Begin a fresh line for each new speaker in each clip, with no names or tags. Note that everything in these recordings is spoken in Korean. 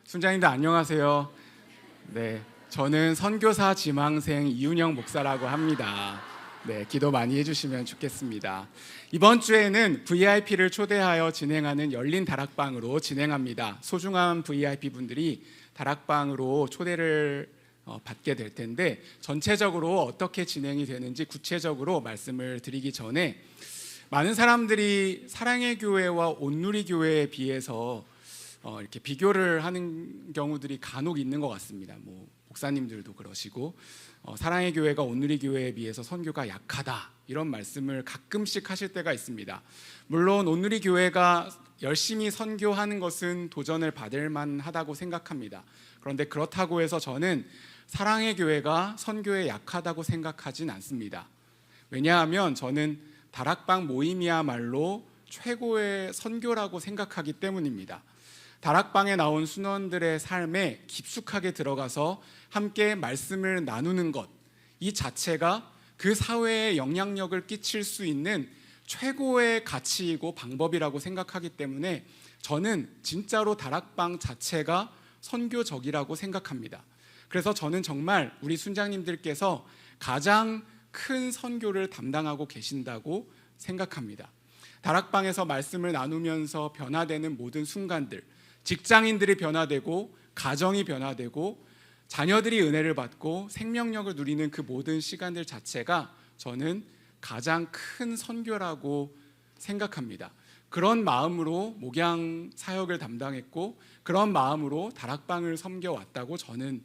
순장님들 안녕하세요. 네, 저는 선교사 지망생 이윤영 목사라고 합니다. 네, 기도 많이 해주시면 좋겠습니다. 이번 주에는 VIP를 초대하여 진행하는 열린 다락방으로 진행합니다. 소중한 VIP 분들이 다락방으로 초대를 받게 될 텐데 전체적으로 어떻게 진행이 되는지 구체적으로 말씀을 드리기 전에 많은 사람들이 사랑의 교회와 온누리 교회에 비해서 이렇게 비교를 하는 경우들이 간혹 있는 것 같습니다. 목사님들도 그러시고 사랑의 교회가 온누리 교회에 비해서 선교가 약하다 이런 말씀을 가끔씩 하실 때가 있습니다. 물론 온누리 교회가 열심히 선교하는 것은 도전을 받을 만하다고 생각합니다. 그런데 그렇다고 해서 저는 사랑의 교회가 선교에 약하다고 생각하진 않습니다. 왜냐하면 저는 다락방 모임이야말로 최고의 선교라고 생각하기 때문입니다. 다락방에 나온 순원들의 삶에 깊숙하게 들어가서 함께 말씀을 나누는 것, 이 자체가 그 사회에 영향력을 끼칠 수 있는 최고의 가치이고 방법이라고 생각하기 때문에 저는 진짜로 다락방 자체가 선교적이라고 생각합니다. 그래서 저는 정말 우리 순장님들께서 가장 큰 선교를 담당하고 계신다고 생각합니다. 다락방에서 말씀을 나누면서 변화되는 모든 순간들, 직장인들이 변화되고 가정이 변화되고 자녀들이 은혜를 받고 생명력을 누리는 그 모든 시간들 자체가 저는 가장 큰 선교라고 생각합니다. 그런 마음으로 목양 사역을 담당했고 그런 마음으로 다락방을 섬겨왔다고 저는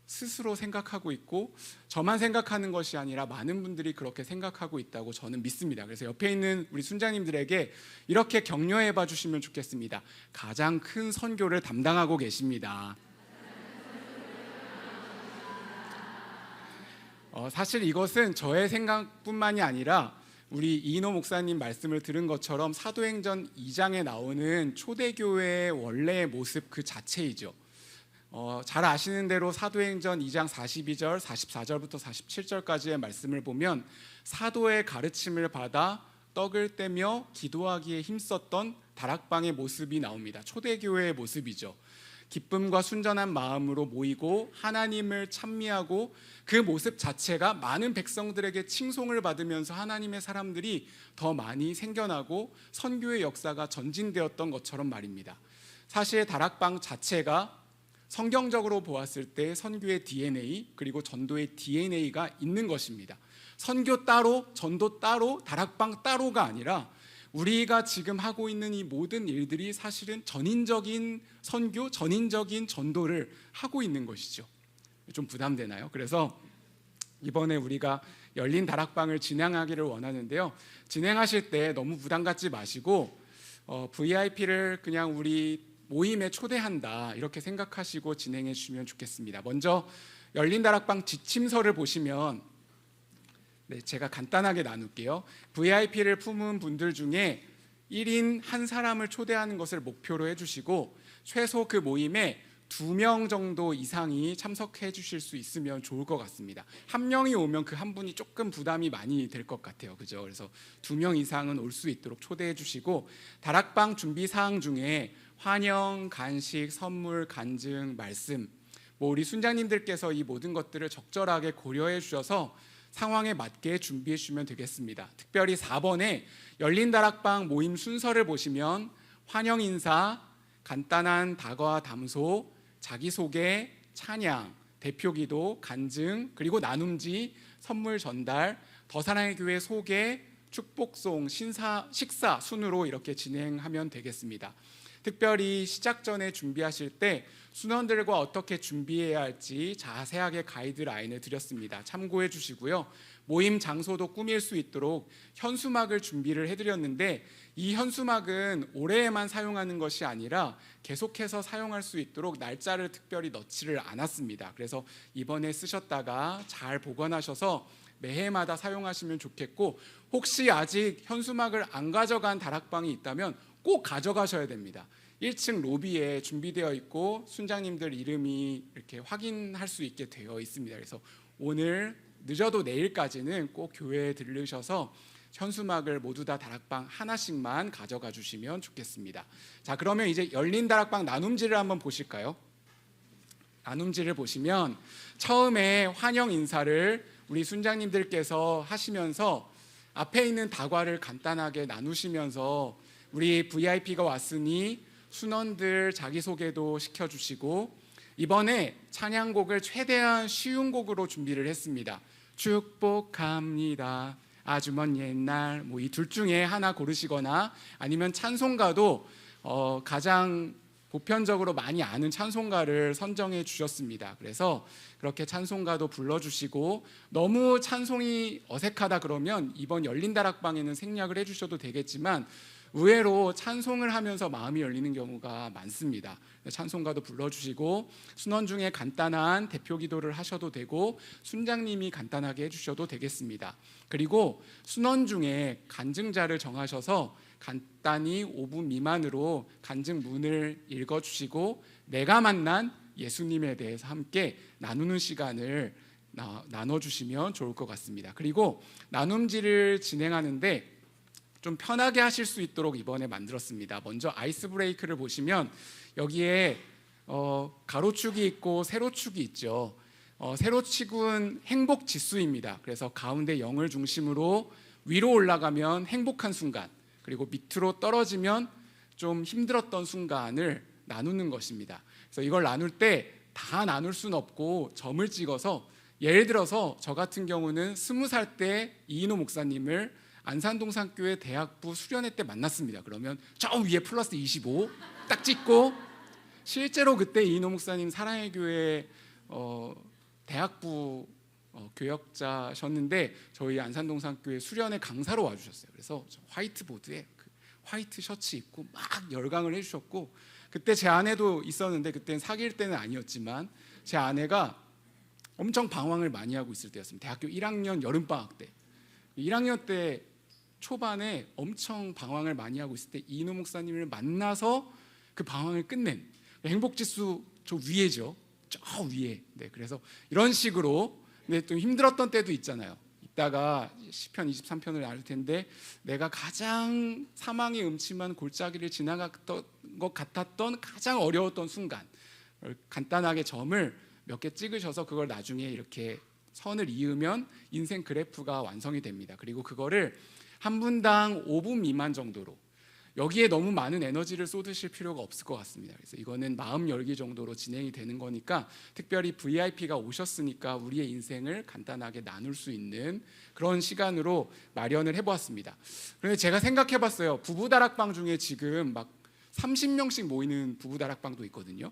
스스로 생각하고 있고 저만 생각하는 것이 아니라 많은 분들이 그렇게 생각하고 있다고 저는 믿습니다. 그래서 옆에 있는 우리 순장님들에게 이렇게 격려해 봐 주시면 좋겠습니다. 가장 큰 선교를 담당하고 계십니다. 사실 이것은 저의 생각뿐만이 아니라 우리 이인호 목사님 말씀을 들은 것처럼 사도행전 2장에 나오는 초대교회의 원래의 모습 그 자체이죠. 잘 아시는 대로 사도행전 2장 42절, 44절부터 47절까지의 말씀을 보면 사도의 가르침을 받아 떡을 떼며 기도하기에 힘썼던 다락방의 모습이 나옵니다. 초대교회의 모습이죠. 기쁨과 순전한 마음으로 모이고 하나님을 찬미하고 그 모습 자체가 많은 백성들에게 칭송을 받으면서 하나님의 사람들이 더 많이 생겨나고 선교의 역사가 전진되었던 것처럼 말입니다. 사실 다락방 자체가 성경적으로 보았을 때 선교의 DNA 그리고 전도의 DNA가 있는 것입니다. 선교 따로, 전도 따로, 다락방 따로가 아니라 우리가 지금 하고 있는 이 모든 일들이 사실은 전인적인 선교, 전인적인 전도를 하고 있는 것이죠. 좀 부담되나요? 그래서 이번에 우리가 열린 다락방을 진행하기를 원하는데요. 진행하실 때 너무 부담 갖지 마시고 VIP를 그냥 우리 모임에 초대한다 이렇게 생각하시고 진행해 주시면 좋겠습니다. 먼저 열린 다락방 지침서를 보시면 제가 간단하게 나눌게요. VIP를 품은 분들 중에 1인 한 사람을 초대하는 것을 목표로 해주시고 최소 그 모임에 2명 정도 이상이 참석해 주실 수 있으면 좋을 것 같습니다. 한 명이 오면 그 한 분이 조금 부담이 많이 될 것 같아요. 그죠? 그래서 2명 이상은 올 수 있도록 초대해 주시고 다락방 준비 사항 중에 환영, 간식, 선물, 간증, 말씀 우리 순장님들께서 이 모든 것들을 적절하게 고려해 주셔서 상황에 맞게 준비해 주시면 되겠습니다. 특별히 4번에 열린 다락방 모임 순서를 보시면 환영 인사, 간단한 다과 담소, 자기소개, 찬양, 대표기도, 간증, 그리고 나눔지, 선물 전달, 더 사랑의 교회 소개, 축복송, 식사 순으로 이렇게 진행하면 되겠습니다. 특별히 시작 전에 준비하실 때 순원들과 어떻게 준비해야 할지 자세하게 가이드라인을 드렸습니다. 참고해 주시고요. 모임 장소도 꾸밀 수 있도록 현수막을 준비를 해드렸는데 이 현수막은 올해에만 사용하는 것이 아니라 계속해서 사용할 수 있도록 날짜를 특별히 넣지를 않았습니다. 그래서 이번에 쓰셨다가 잘 보관하셔서 매해마다 사용하시면 좋겠고 혹시 아직 현수막을 안 가져간 다락방이 있다면 꼭 가져가셔야 됩니다. 1층 로비에 준비되어 있고 순장님들 이름이 이렇게 확인할 수 있게 되어 있습니다. 그래서 오늘 늦어도 내일까지는 꼭 교회에 들르셔서 현수막을 모두 다 다락방 하나씩만 가져가 주시면 좋겠습니다. 자, 그러면 이제 열린 다락방 나눔지를 한번 보실까요? 나눔지를 보시면 처음에 환영 인사를 우리 순장님들께서 하시면서 앞에 있는 다과를 간단하게 나누시면서 우리 VIP가 왔으니 순원들 자기소개도 시켜주시고 이번에 찬양곡을 최대한 쉬운 곡으로 준비를 했습니다. 축복합니다. 아주 먼 옛날 뭐 이 둘 중에 하나 고르시거나 아니면 찬송가도 가장 보편적으로 많이 아는 찬송가를 선정해 주셨습니다. 그래서 그렇게 찬송가도 불러주시고 너무 찬송이 어색하다 그러면 이번 열린다락방에는 생략을 해주셔도 되겠지만 의외로 찬송을 하면서 마음이 열리는 경우가 많습니다. 찬송가도 불러주시고 순원 중에 간단한 대표 기도를 하셔도 되고 순장님이 간단하게 해주셔도 되겠습니다. 그리고 순원 중에 간증자를 정하셔서 간단히 5분 미만으로 간증문을 읽어주시고 내가 만난 예수님에 대해서 함께 나누는 시간을 나눠주시면 좋을 것 같습니다. 그리고 나눔지를 진행하는데 좀 편하게 하실 수 있도록 이번에 만들었습니다. 먼저 아이스 브레이크를 보시면 여기에 가로축이 있고 세로축이 있죠. 세로축은 행복 지수입니다. 그래서 가운데 0을 중심으로 위로 올라가면 행복한 순간, 그리고 밑으로 떨어지면 좀 힘들었던 순간을 나누는 것입니다. 그래서 이걸 나눌 때 다 나눌 수는 없고 점을 찍어서 예를 들어서 저 같은 경우는 20살 때 이인호 목사님을 안산동산교회 대학부 수련회 때 만났습니다. 그러면 저 위에 플러스 25 딱 찍고 실제로 그때 이인호 목사님 사랑의 교회 대학부 교역자셨는데 저희 안산동산교회 수련회 강사로 와주셨어요. 그래서 화이트보드에 화이트 셔츠 입고 막 열강을 해주셨고 그때 제 아내도 있었는데 그때는 사귈 때는 아니었지만 제 아내가 엄청 방황을 많이 하고 있을 때였습니다. 대학교 1학년 여름방학 때 1학년 때 초반에 엄청 방황을 많이 하고 있을 때 이인호 목사님을 만나서 그 방황을 끝낸 행복지수 저 위에죠. 저 위에. 네, 그래서 이런 식으로 근데 또 힘들었던 때도 있잖아요. 이따가 시편 23편을 나눌 텐데 내가 가장 사망의 음침한 골짜기를 지나갔던 것 같았던 가장 어려웠던 순간 간단하게 점을 몇 개 찍으셔서 그걸 나중에 이렇게 선을 이으면 인생 그래프가 완성이 됩니다. 그리고 그거를 한 분당 5분 미만 정도로 여기에 너무 많은 에너지를 쏟으실 필요가 없을 것 같습니다. 그래서 이거는 마음 열기 정도로 진행이 되는 거니까 특별히 VIP가 오셨으니까 우리의 인생을 간단하게 나눌 수 있는 그런 시간으로 마련을 해보았습니다. 그런데 제가 생각해봤어요. 부부다락방 중에 지금 막 30명씩 모이는 부부다락방도 있거든요.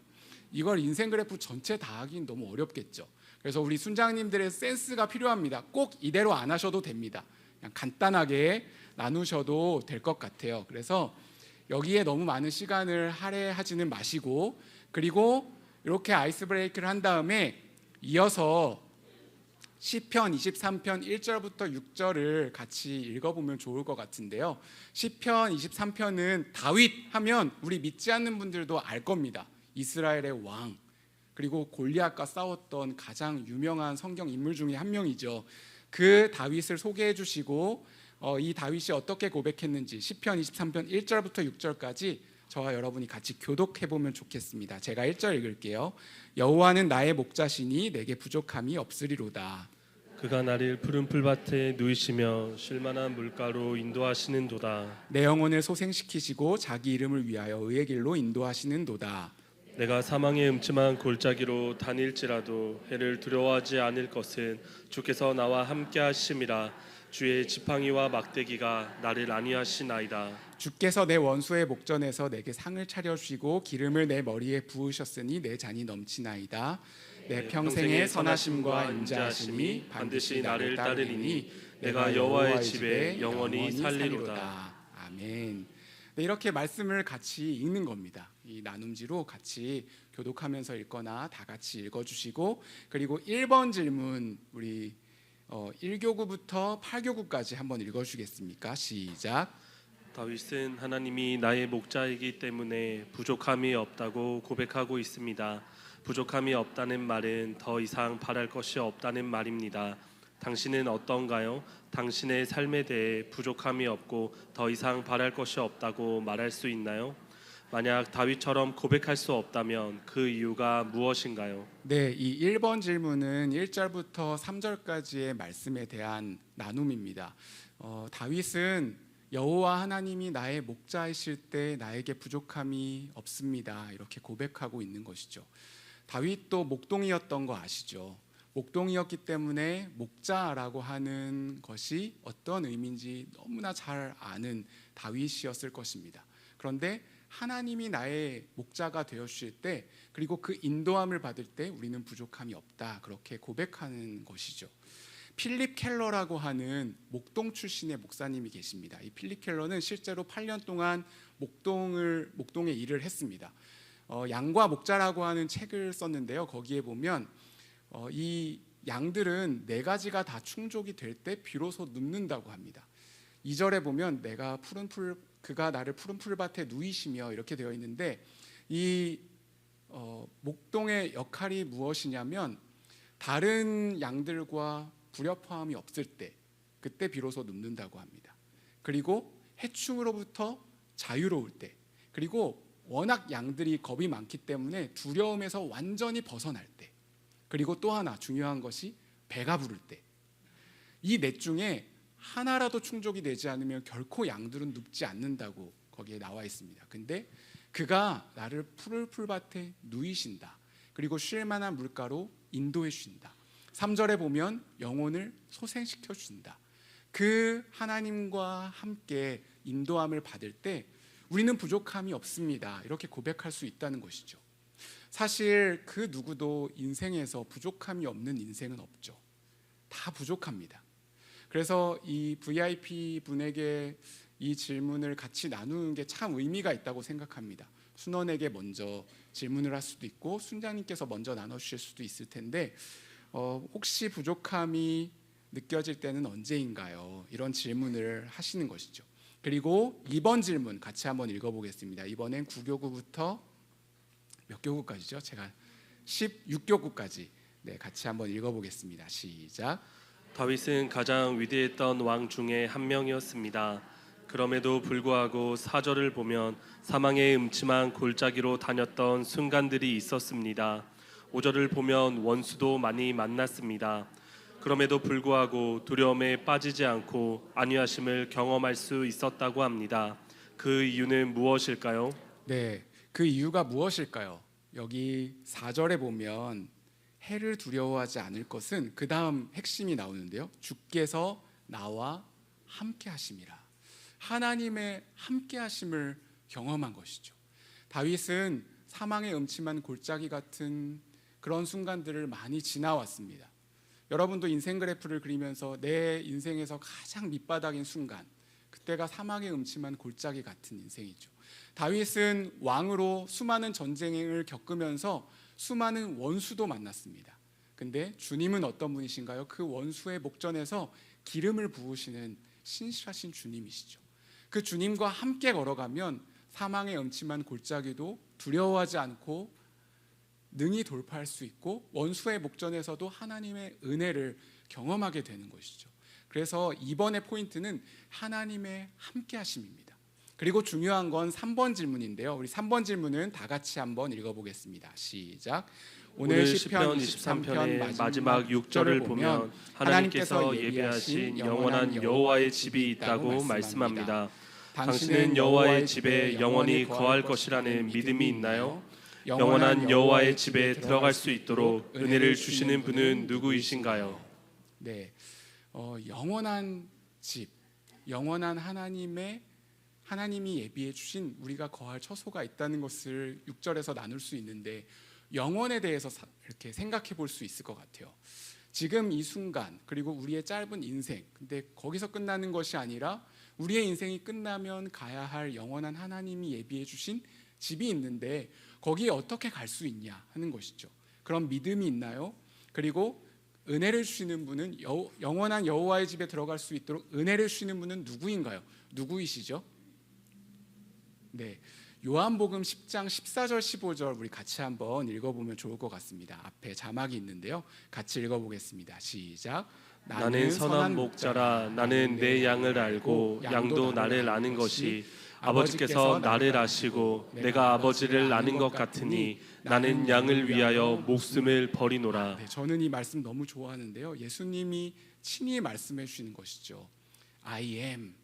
이걸 인생 그래프 전체 다 하긴 너무 어렵겠죠. 그래서 우리 순장님들의 센스가 필요합니다. 꼭 이대로 안 하셔도 됩니다. 그냥 간단하게 나누셔도 될 것 같아요. 그래서 여기에 너무 많은 시간을 할애하지는 마시고 그리고 이렇게 아이스 브레이크를 한 다음에 이어서 시편 23편 1절부터 6절을 같이 읽어보면 좋을 것 같은데요. 시편 23편은 다윗 하면 우리 믿지 않는 분들도 알 겁니다. 이스라엘의 왕 그리고 골리앗과 싸웠던 가장 유명한 성경 인물 중에 한 명이죠. 그 다윗을 소개해 주시고 이 다윗이 어떻게 고백했는지 시편 23편 1절부터 6절까지 저와 여러분이 같이 교독해 보면 좋겠습니다. 제가 1절 읽을게요. 여호와는 나의 목자시니 내게 부족함이 없으리로다.
그가 나를 푸른 풀밭에 누이시며 쉴만한 물가로 인도하시는도다.
내 영혼을 소생시키시고 자기 이름을 위하여 의의 길로 인도하시는도다.
내가 사망의 음침한 골짜기로 다닐지라도 해를 두려워하지 않을 것은 주께서 나와 함께 하심이라. 주의 지팡이와 막대기가 나를 안위하시나이다.
주께서 내 원수의 목전에서 내게 상을 차려주시고 기름을 내 머리에 부으셨으니 내 잔이 넘치나이다. 내 평생의 선하심과 인자하심이 반드시 나를 따르리니 내가 여호와의 집에 영원히 살리로다. 아멘. 네, 이렇게 말씀을 같이 읽는 겁니다. 이 나눔지로 같이 교독하면서 읽거나 다 같이 읽어주시고 그리고 1번 질문 우리 1교구부터 8교구까지 한번 읽어주겠습니까? 시작.
다윗은 하나님이 나의 목자이기 때문에 부족함이 없다고 고백하고 있습니다. 부족함이 없다는 말은 더 이상 바랄 것이 없다는 말입니다. 당신은 어떤가요? 당신의 삶에 대해 부족함이 없고 더 이상 바랄 것이 없다고 말할 수 있나요? 만약 다윗처럼 고백할 수 없다면 그 이유가 무엇인가요?
네, 이 1번 질문은 1절부터 3절까지의 말씀에 대한 나눔입니다. 다윗은 여호와 하나님이 나의 목자이실 때 나에게 부족함이 없습니다. 이렇게 고백하고 있는 것이죠. 다윗도 목동이었던 거 아시죠? 목동이었기 때문에 목자라고 하는 것이 어떤 의미인지 너무나 잘 아는 다윗이었을 것입니다. 그런데 하나님이 나의 목자가 되어 주실 때, 그리고 그 인도함을 받을 때 우리는 부족함이 없다, 그렇게 고백하는 것이죠. 필립 켈러라고 하는 목동 출신의 목사님이 계십니다. 이 필립 켈러는 실제로 8년 동안 목동에 일을 했습니다. 양과 목자라고 하는 책을 썼는데요. 거기에 보면 이 양들은 4가지가 다 충족이 될 때 비로소 눕는다고 합니다. 2절에 보면 그가 나를 푸른 풀밭에 누이시며 이렇게 되어 있는데, 이 목동의 역할이 무엇이냐면 다른 양들과 불협화음이 없을 때, 그때 비로소 눕는다고 합니다. 그리고 해충으로부터 자유로울 때, 그리고 워낙 양들이 겁이 많기 때문에 두려움에서 완전히 벗어날 때, 그리고 또 하나 중요한 것이 배가 부를 때, 이 넷 중에 하나라도 충족이 되지 않으면 결코 양들은 눕지 않는다고 거기에 나와 있습니다. 근데 그가 나를 푸른 풀밭에 누이신다, 그리고 쉴 만한 물가로 인도해 주신다. 3절에 보면 영혼을 소생시켜 주신다. 그 하나님과 함께 인도함을 받을 때 우리는 부족함이 없습니다, 이렇게 고백할 수 있다는 것이죠. 사실 그 누구도 인생에서 부족함이 없는 인생은 없죠. 다 부족합니다. 그래서 이 VIP 분에게 이 질문을 같이 나누는 게 참 의미가 있다고 생각합니다. 순원에게 먼저 질문을 할 수도 있고 순자님께서 먼저 나눠주실 수도 있을 텐데, 혹시 부족함이 느껴질 때는 언제인가요? 이런 질문을 하시는 것이죠. 그리고 2번 질문 같이 한번 읽어보겠습니다. 이번엔 9교구부터 몇 교구까지죠? 제가 16교구까지 같이 한번 읽어보겠습니다. 시작.
다윗은 가장 위대했던 왕 중에 한 명이었습니다. 그럼에도 불구하고 사절을 보면 사망의 음침한 골짜기로 다녔던 순간들이 있었습니다. 5절을 보면 원수도 많이 만났습니다. 그럼에도 불구하고 두려움에 빠지지 않고 안위하심을 경험할 수 있었다고 합니다. 그 이유는 무엇일까요?
네, 그 이유가 무엇일까요? 여기 4절에 보면 해를 두려워하지 않을 것은, 그 다음 핵심이 나오는데요. 주께서 나와 함께 하심이라. 하나님의 함께 하심을 경험한 것이죠. 다윗은 사망의 음침한 골짜기 같은 그런 순간들을 많이 지나왔습니다. 여러분도 인생 그래프를 그리면서 내 인생에서 가장 밑바닥인 순간, 그때가 사망의 음침한 골짜기 같은 인생이죠. 다윗은 왕으로 수많은 전쟁을 겪으면서 수많은 원수도 만났습니다. 근데 주님은 어떤 분이신가요? 그 원수의 목전에서 기름을 부으시는 신실하신 주님이시죠. 그 주님과 함께 걸어가면 사망의 음침한 골짜기도 두려워하지 않고 능히 돌파할 수 있고, 원수의 목전에서도 하나님의 은혜를 경험하게 되는 것이죠. 그래서 이번의 포인트는 하나님의 함께 하심입니다. 그리고 중요한 건 3번 질문인데요. 우리 3번 질문은 다 같이 한번 읽어보겠습니다. 시작.
오늘 시편 23편의 마지막 6절을 보면 하나님께서 예비하신 영원한 여호와의 집이 있다고 말씀합니다. 당신은 여호와의 집에 영원히 거할 것이라는 믿음이 있나요? 영원한 여호와의 집에 들어갈 수 있도록 은혜를 주시는 분은 누구이신가요?
네, 영원한 집, 영원한 하나님이 예비해 주신 우리가 거할 처소가 있다는 것을 6절에서 나눌 수 있는데, 영원에 대해서 이렇게 생각해 볼 수 있을 것 같아요. 지금 이 순간, 그리고 우리의 짧은 인생, 근데 거기서 끝나는 것이 아니라 우리의 인생이 끝나면 가야 할 영원한 하나님이 예비해 주신 집이 있는데, 거기에 어떻게 갈 수 있냐 하는 것이죠. 그런 믿음이 있나요? 그리고 은혜를 주시는 분은, 영원한 여호와의 집에 들어갈 수 있도록 은혜를 주시는 분은 누구인가요? 누구이시죠? 네, 요한복음 10장 14절 15절 우리 같이 한번 읽어보면 좋을 것 같습니다. 앞에 자막이 있는데요. 같이 읽어보겠습니다. 시작.
나는 선한 목자라. 나는 내 양을 알고 양도 나를 아는 것이 아버지께서 나를 아시고 내가 아버지를 아는 것 같으니 나는 양을 위하여 목숨을 버리노라.
네, 저는 이 말씀 너무 좋아하는데요. 예수님이 친히 말씀해 주시는 것이죠. I am.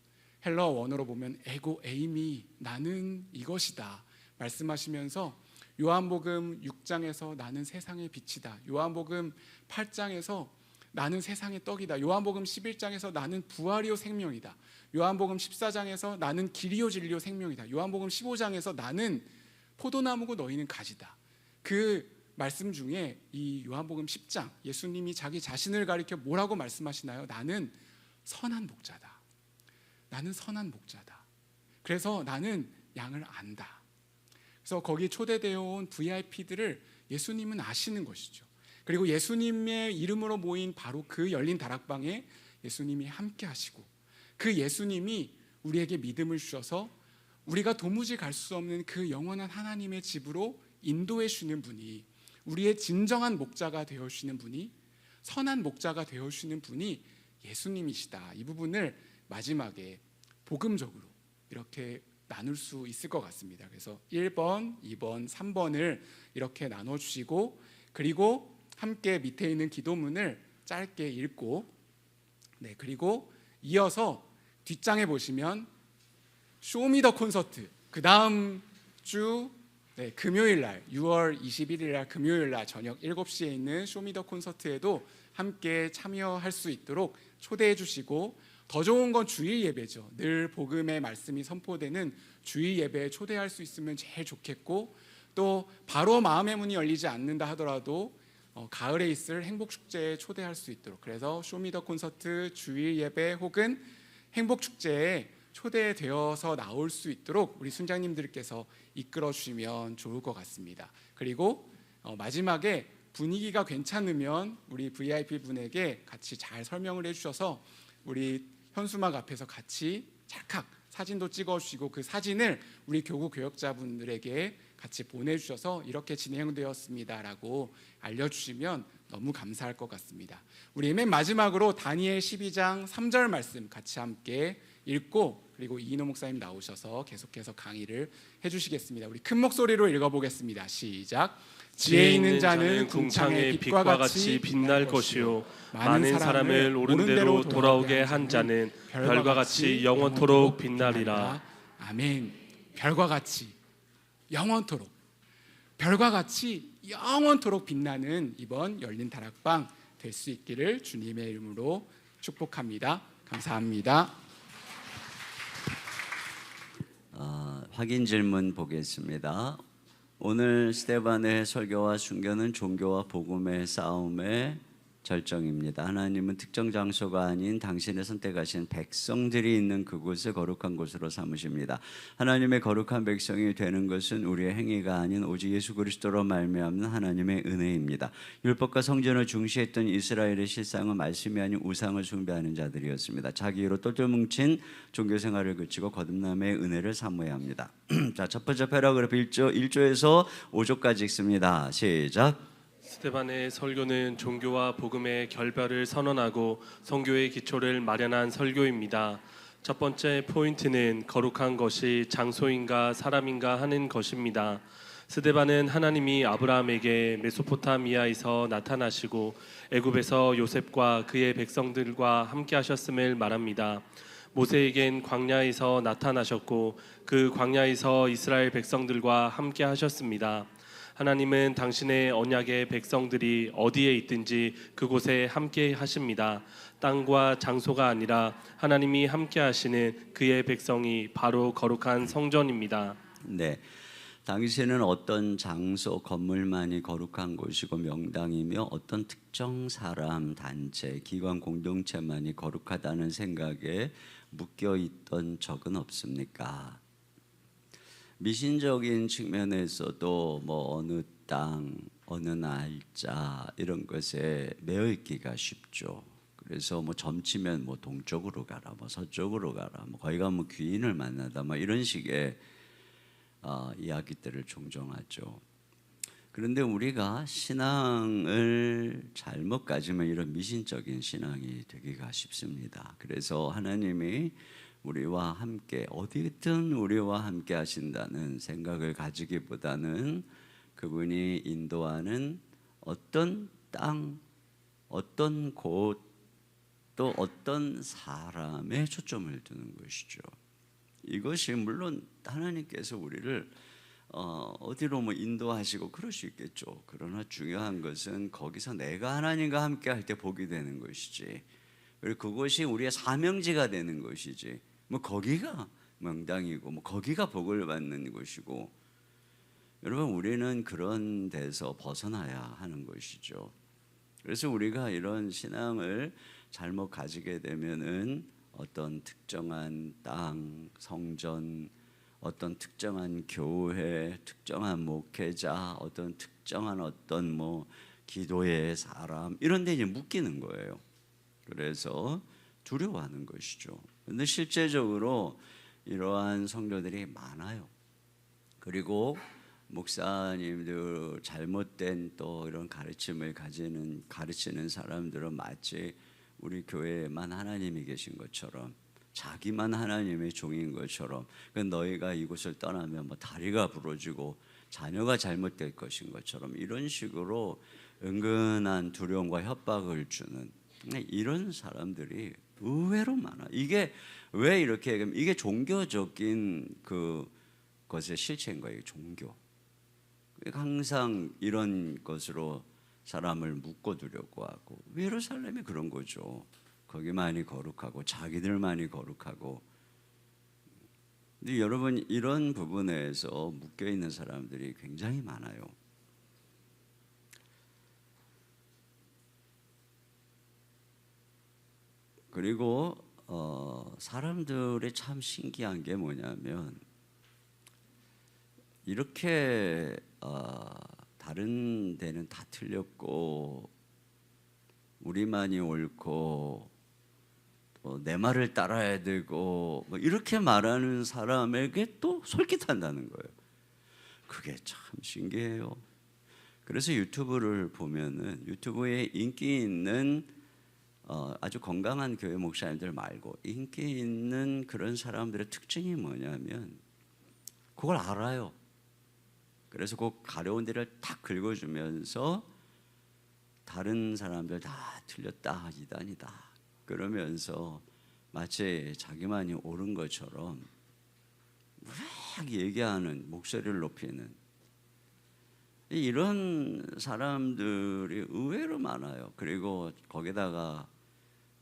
헬러 원어로 보면 에고 에이미, 나는 이것이다 말씀하시면서 요한복음 6장에서 나는 세상의 빛이다, 요한복음 8장에서 나는 세상의 떡이다, 요한복음 11장에서 나는 부활이요 생명이다, 요한복음 14장에서 나는 길이요 진리요 생명이다, 요한복음 15장에서 나는 포도나무고 너희는 가지다. 그 말씀 중에 이 요한복음 10장 예수님이 자기 자신을 가리켜 뭐라고 말씀하시나요? 나는 선한 목자다. 나는 선한 목자다. 그래서 나는 양을 안다. 그래서 거기 초대되어 온 VIP들을 예수님은 아시는 것이죠. 그리고 예수님의 이름으로 모인 바로 그 열린 다락방에 예수님이 함께 하시고 그 예수님이 우리에게 믿음을 주셔서 우리가 도무지 갈 수 없는 그 영원한 하나님의 집으로 인도해 주시는 분이, 우리의 진정한 목자가 되어 주시는 분이, 선한 목자가 되어 주시는 분이 예수님이시다. 이 부분을 마지막에 복음적으로 이렇게 나눌 수 있을 것 같습니다. 그래서 1번, 2번, 3번을 이렇게 나눠주시고, 그리고 함께 밑에 있는 기도문을 짧게 읽고, 네, 그리고 이어서 뒷장에 보시면 쇼미더 콘서트, 그 다음 주 금요일 날 6월 21일 날 금요일 날 저녁 7시에 있는 쇼미더 콘서트에도 함께 참여할 수 있도록 초대해 주시고, 더 좋은 건 주일 예배죠. 늘 복음의 말씀이 선포되는 주일 예배에 초대할 수 있으면 제일 좋겠고, 또 바로 마음의 문이 열리지 않는다 하더라도 가을에 있을 행복축제에 초대할 수 있도록, 그래서 쇼미더 콘서트, 주일 예배 혹은 행복축제에 초대되어서 나올 수 있도록 우리 순장님들께서 이끌어 주시면 좋을 것 같습니다. 그리고 마지막에 분위기가 괜찮으면 우리 VIP 분에게 같이 잘 설명을 해주셔서 우리 현수막 앞에서 같이 찰칵 사진도 찍어주시고, 그 사진을 우리 교구 교역자분들에게 같이 보내주셔서 이렇게 진행되었습니다라고 알려주시면 너무 감사할 것 같습니다. 우리 맨 마지막으로 다니엘 12장 3절 말씀 같이 함께 읽고, 그리고 이인호 목사님 나오셔서 계속해서 강의를 해주시겠습니다. 우리 큰 목소리로 읽어보겠습니다. 시작.
지혜 있는 자는 궁창의 빛과 같이 빛날 것이요 많은 사람을 옳은 대로 돌아오게 한 자는 별과 같이 영원토록 빛나리라.
아멘. 별과 같이 영원토록, 별과 같이 영원토록 빛나는 이번 열린 다락방 될 수 있기를 주님의 이름으로 축복합니다. 감사합니다.
확인 질문 보겠습니다. 오늘 스데반의 설교와 순교는 종교와 복음의 싸움의 절정입니다. 하나님은 특정 장소가 아닌 당신의 선택하신 백성들이 있는 그곳을 거룩한 곳으로 삼으십니다. 하나님의 거룩한 백성이 되는 것은 우리의 행위가 아닌 오직 예수 그리스도로 말미암는 하나님의 은혜입니다. 율법과 성전을 중시했던 이스라엘의 실상은 말씀이 아닌 우상을 숭배하는 자들이었습니다. 자기로 똘똘 뭉친 종교 생활을 그치고 거듭남의 은혜를 사모해야 합니다. 자, 첫 번째 패러그래프 1조에서 5조까지 읽습니다. 시작.
스데반의 설교는 종교와 복음의 결별을 선언하고 선교의 기초를 마련한 설교입니다. 첫 번째 포인트는 거룩한 것이 장소인가 사람인가 하는 것입니다. 스데반은 하나님이 아브라함에게 메소포타미아에서 나타나시고 애굽에서 요셉과 그의 백성들과 함께 하셨음을 말합니다. 모세에겐 광야에서 나타나셨고 그 광야에서 이스라엘 백성들과 함께 하셨습니다. 하나님은 당신의 언약의 백성들이 어디에 있든지 그곳에 함께 하십니다. 땅과 장소가 아니라 하나님이 함께 하시는 그의 백성이 바로 거룩한 성전입니다.
네, 당신은 어떤 장소, 건물만이 거룩한 곳이고 명당이며 어떤 특정 사람, 단체, 기관, 공동체만이 거룩하다는 생각에 묶여있던 적은 없습니까? 미신적인 측면에서도 뭐 어느 땅, 어느 날짜 이런 것에 매여 있기가 쉽죠. 그래서 뭐 점치면 뭐 동쪽으로 가라, 뭐 서쪽으로 가라, 뭐 거기 가면 귀인을 만나다, 뭐 이런 식의 이야기들을 종종 하죠. 그런데 우리가 신앙을 잘못 가지면 이런 미신적인 신앙이 되기가 쉽습니다. 그래서 하나님이 우리와 함께 어디든 우리와 함께 하신다는 생각을 가지기보다는 그분이 인도하는 어떤 땅, 어떤 곳, 또 어떤 사람에 초점을 두는 것이죠. 이것이 물론 하나님께서 우리를 어디로 뭐 인도하시고 그럴 수 있겠죠. 그러나 중요한 것은 거기서 내가 하나님과 함께 할 때 복이 되는 것이지, 그리고 그것이 우리의 사명지가 되는 것이지, 뭐 거기가 명당이고 뭐 거기가 복을 받는 것이고, 여러분 우리는 그런 데서 벗어나야 하는 것이죠. 그래서 우리가 이런 신앙을 잘못 가지게 되면은 어떤 특정한 땅, 성전, 어떤 특정한 교회, 특정한 목회자, 어떤 특정한 어떤 뭐 기도의 사람, 이런 데 이제 묶이는 거예요. 그래서 두려워하는 것이죠. 그런데 실제적으로 이러한 성도들이 많아요. 그리고 목사님들 잘못된 또 이런 가르침을 가르치는 사람들은 마치 우리 교회에만 하나님이 계신 것처럼, 자기만 하나님의 종인 것처럼, 너희가 이곳을 떠나면 뭐 다리가 부러지고 자녀가 잘못될 것인 것처럼 이런 식으로 은근한 두려움과 협박을 주는 이런 사람들이 의외로 많아. 이게 왜 이렇게, 이게 종교적인 그 것의 실체인 거예요. 종교. 항상 이런 것으로 사람을 묶어두려고 하고, 예루살렘이 그런 거죠. 거기만이 거룩하고 자기들만이 거룩하고. 근데 여러분 이런 부분에서 묶여 있는 사람들이 굉장히 많아요. 그리고 사람들이 참 신기한 게 뭐냐면, 이렇게 다른 데는 다 틀렸고 우리만이 옳고 또 내 말을 따라야 되고 뭐 이렇게 말하는 사람에게 또 솔깃한다는 거예요. 그게 참 신기해요. 그래서 유튜브를 보면은 유튜브에 인기 있는 아주 건강한 교회 목사님들 말고 인기 있는 그런 사람들의 특징이 뭐냐면 그걸 알아요. 그래서 그 가려운 데를 탁 긁어주면서 다른 사람들 다 틀렸다, 이단이다 그러면서 마치 자기만이 옳은 것처럼 막 얘기하는, 목소리를 높이는 이런 사람들이 의외로 많아요. 그리고 거기다가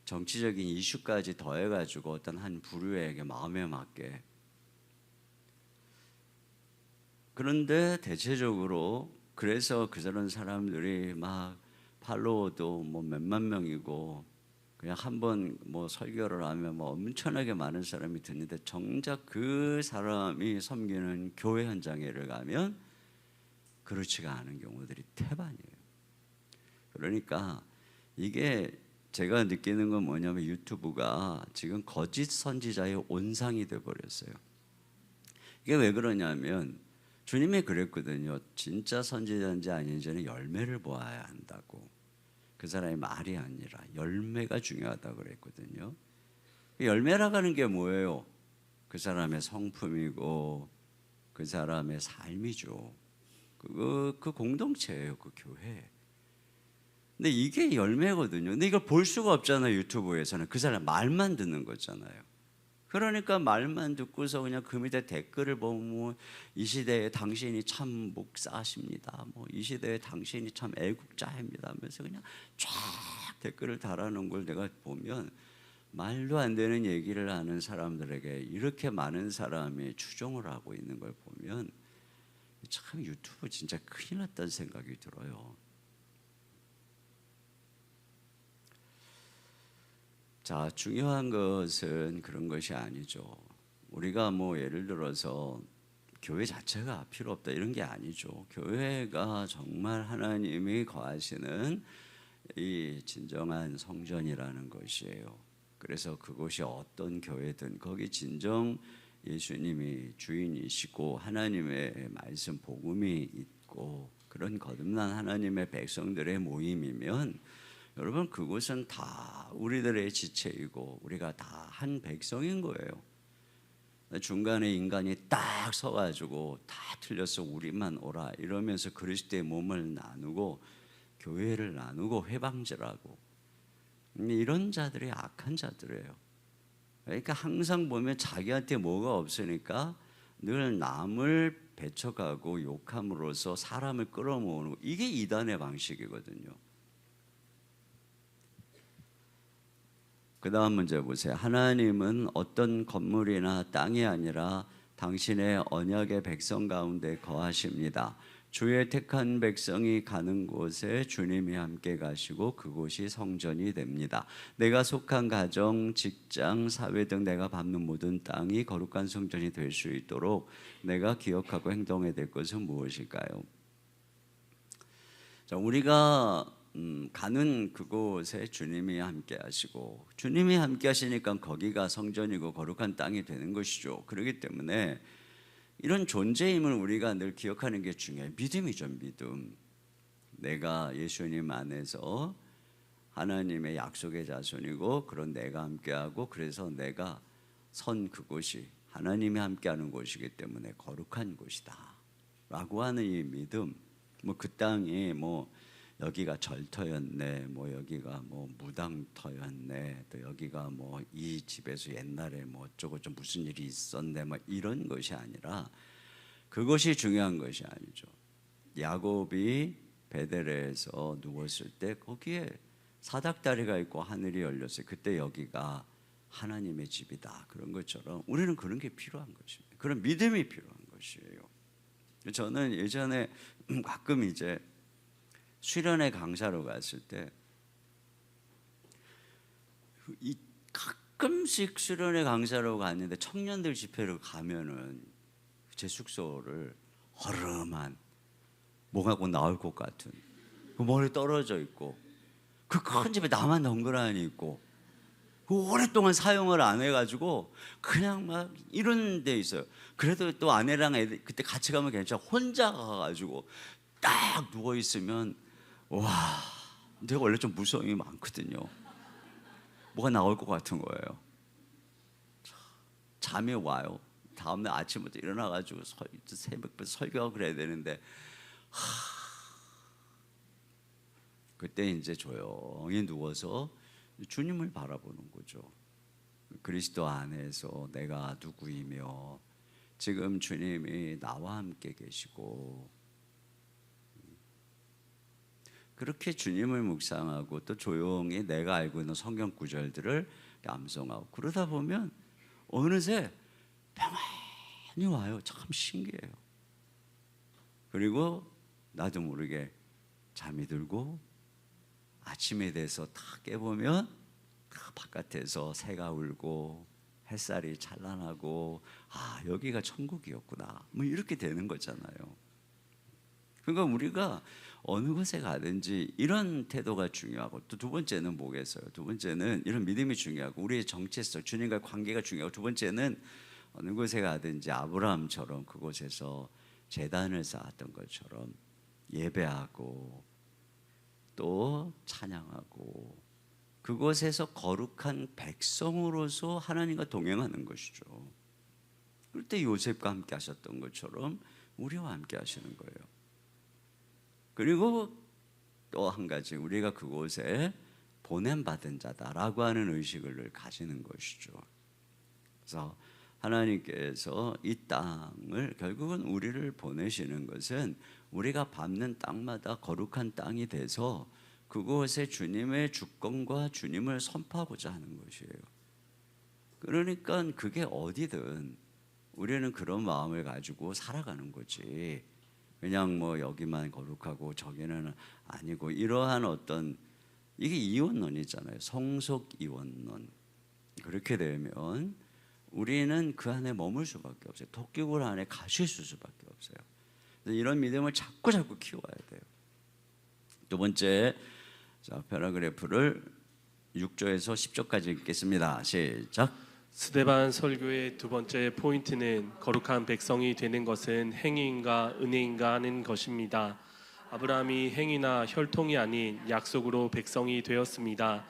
정치적인 이슈까지 더해가지고 어떤 한 부류에게 마음에 맞게. 그런데 대체적으로 그래서 그런 사람들이 막 팔로워도 뭐 몇만 명이고 그냥 한번 뭐 설교를 하면 뭐 엄청나게 많은 사람이 듣는데, 정작 그 사람이 섬기는 교회 현장에를 가면 그렇지가 않은 경우들이 태반이에요. 그러니까 이게 제가 느끼는 건 뭐냐면 유튜브가 지금 거짓 선지자의 온상이 돼버렸어요. 이게 왜 그러냐면 주님이 그랬거든요. 진짜 선지자인지 아닌지는 열매를 보아야 한다고. 그 사람의 말이 아니라 열매가 중요하다고 그랬거든요. 열매라고 하는 게 뭐예요? 그 사람의 성품이고 그 사람의 삶이죠. 그 공동체예요, 그 교회. 근데 이게 열매거든요. 근데 이걸 볼 수가 없잖아요, 유튜브에서는. 그 사람 말만 듣는 거잖아요. 그러니까 말만 듣고서 그냥 그 밑에 댓글을 보면 이 시대에 당신이 참 목사십니다. 뭐 이 시대에 당신이 참 애국자입니다 하면서 그냥 쫙 댓글을 달아놓은 걸 내가 보면 말도 안 되는 얘기를 하는 사람들에게 이렇게 많은 사람이 추종을 하고 있는 걸 보면 참 유튜브 진짜 큰일 났다는 생각이 들어요. 자, 중요한 것은 그런 것이 아니죠. 우리가 뭐 예를 들어서 교회 자체가 필요 없다 이런 게 아니죠. 교회가 정말 하나님이 거하시는 이 진정한 성전이라는 것이에요. 그래서 그곳이 어떤 교회든 거기 진정 예수님이 주인이시고 하나님의 말씀 복음이 있고 그런 거듭난 하나님의 백성들의 모임이면 여러분 그곳은 다 우리들의 지체이고 우리가 다 한 백성인 거예요. 중간에 인간이 딱 서가지고 다 틀렸어 우리만 오라 이러면서 그리스도의 몸을 나누고 교회를 나누고 회방질하고 이런 자들이 악한 자들이에요. 그러니까 항상 보면 자기한테 뭐가 없으니까 늘 남을 배척하고 욕함으로써 사람을 끌어모으는 이게 이단의 방식이거든요. 그 다음 문제 보세요. 하나님은 어떤 건물이나 땅이 아니라 당신의 언약의 백성 가운데 거하십니다. 주의 택한 백성이 가는 곳에 주님이 함께 가시고 그곳이 성전이 됩니다. 내가 속한 가정, 직장, 사회 등 내가 밟는 모든 땅이 거룩한 성전이 될 수 있도록 내가 기억하고 행동해야 될 것은 무엇일까요? 자, 우리가 가는 그곳에 주님이 함께 하시고 주님이 함께 하시니까 거기가 성전이고 거룩한 땅이 되는 것이죠. 그렇기 때문에 이런 존재임을 우리가 늘 기억하는 게 중요해요. 믿음이죠, 믿음. 내가 예수님 안에서 하나님의 약속의 자손이고 그런 내가 함께하고 그래서 내가 선 그곳이 하나님이 함께하는 곳이기 때문에 거룩한 곳이다 라고 하는 이 믿음. 뭐 그 땅이 뭐 여기가 절터였네, 뭐 여기가 뭐 무당터였네, 또 여기가 뭐 이 집에서 옛날에 뭐 어쩌고 좀 무슨 일이 있었네, 뭐 이런 것이 아니라 그것이 중요한 것이 아니죠. 야곱이 베델에서 누웠을 때 거기에 사닥다리가 있고 하늘이 열렸어요. 그때 여기가 하나님의 집이다. 그런 것처럼 우리는 그런 게 필요한 것입니다. 그런 믿음이 필요한 것이에요. 저는 예전에 가끔 이제 수련회 강사로 갔을 때 가끔씩 수련회 강사로 갔는데 청년들 집회를 가면은 제 숙소를 허름한 뭐가 곧 나올 것 같은 그 머리 떨어져 있고 그 큰 집에 나만 덩그러니 있고 그 오랫동안 사용을 안 해가지고 그냥 막 이런 데 있어요. 그래도 또 아내랑 애들 그때 같이 가면 괜찮아. 혼자 가가지고 딱 누워 있으면 와, 내가 원래 좀 무서움이 많거든요. 뭐가 나올 것 같은 거예요. 잠이 와요. 다음날 아침부터 일어나가지고 새벽부터 설교하고 그래야 되는데 그때 이제 조용히 누워서 주님을 바라보는 거죠. 그리스도 안에서 내가 누구이며 지금 주님이 나와 함께 계시고 그렇게 주님을 묵상하고 또 조용히 내가 알고 있는 성경 구절들을 암송하고 그러다 보면 어느새 평안이 와요. 참 신기해요. 그리고 나도 모르게 잠이 들고 아침에 돼서 다 깨보면 바깥에서 새가 울고 햇살이 찬란하고 아 여기가 천국이었구나 뭐 이렇게 되는 거잖아요. 그러니까 우리가 어느 곳에 가든지 이런 태도가 중요하고 또 두 번째는 뭐겠어요? 두 번째는 이런 믿음이 중요하고 우리의 정체성, 주님과의 관계가 중요하고 두 번째는 어느 곳에 가든지 아브라함처럼 그곳에서 제단을 쌓았던 것처럼 예배하고 또 찬양하고 그곳에서 거룩한 백성으로서 하나님과 동행하는 것이죠. 그럴 때 요셉과 함께 하셨던 것처럼 우리와 함께 하시는 거예요. 그리고 또 한 가지 우리가 그곳에 보냄받은 자다라고 하는 의식을 가지는 것이죠. 그래서 하나님께서 이 땅을 결국은 우리를 보내시는 것은 우리가 밟는 땅마다 거룩한 땅이 돼서 그곳에 주님의 주권과 주님을 선포하고자 하는 것이에요. 그러니까 그게 어디든 우리는 그런 마음을 가지고 살아가는 거지. 그냥 뭐 여기만 거룩하고 저기는 아니고 이러한 어떤 이게 이원론이잖아요. 성속 이원론. 그렇게 되면 우리는 그 안에 머물 수밖에 없어요. 토끼굴 안에 갇힐 수밖에 없어요. 이런 믿음을 자꾸 키워야 돼요. 두 번째, 자, 패러그래프를 6조에서 10조까지 읽겠습니다. 시작.
스데반 설교의 두 번째 포인트는 거룩한 백성이 되는 것은 행위인가 은혜인가 하는 것입니다. 아브라함이 행위나 혈통이 아닌 약속으로 백성이 되었습니다.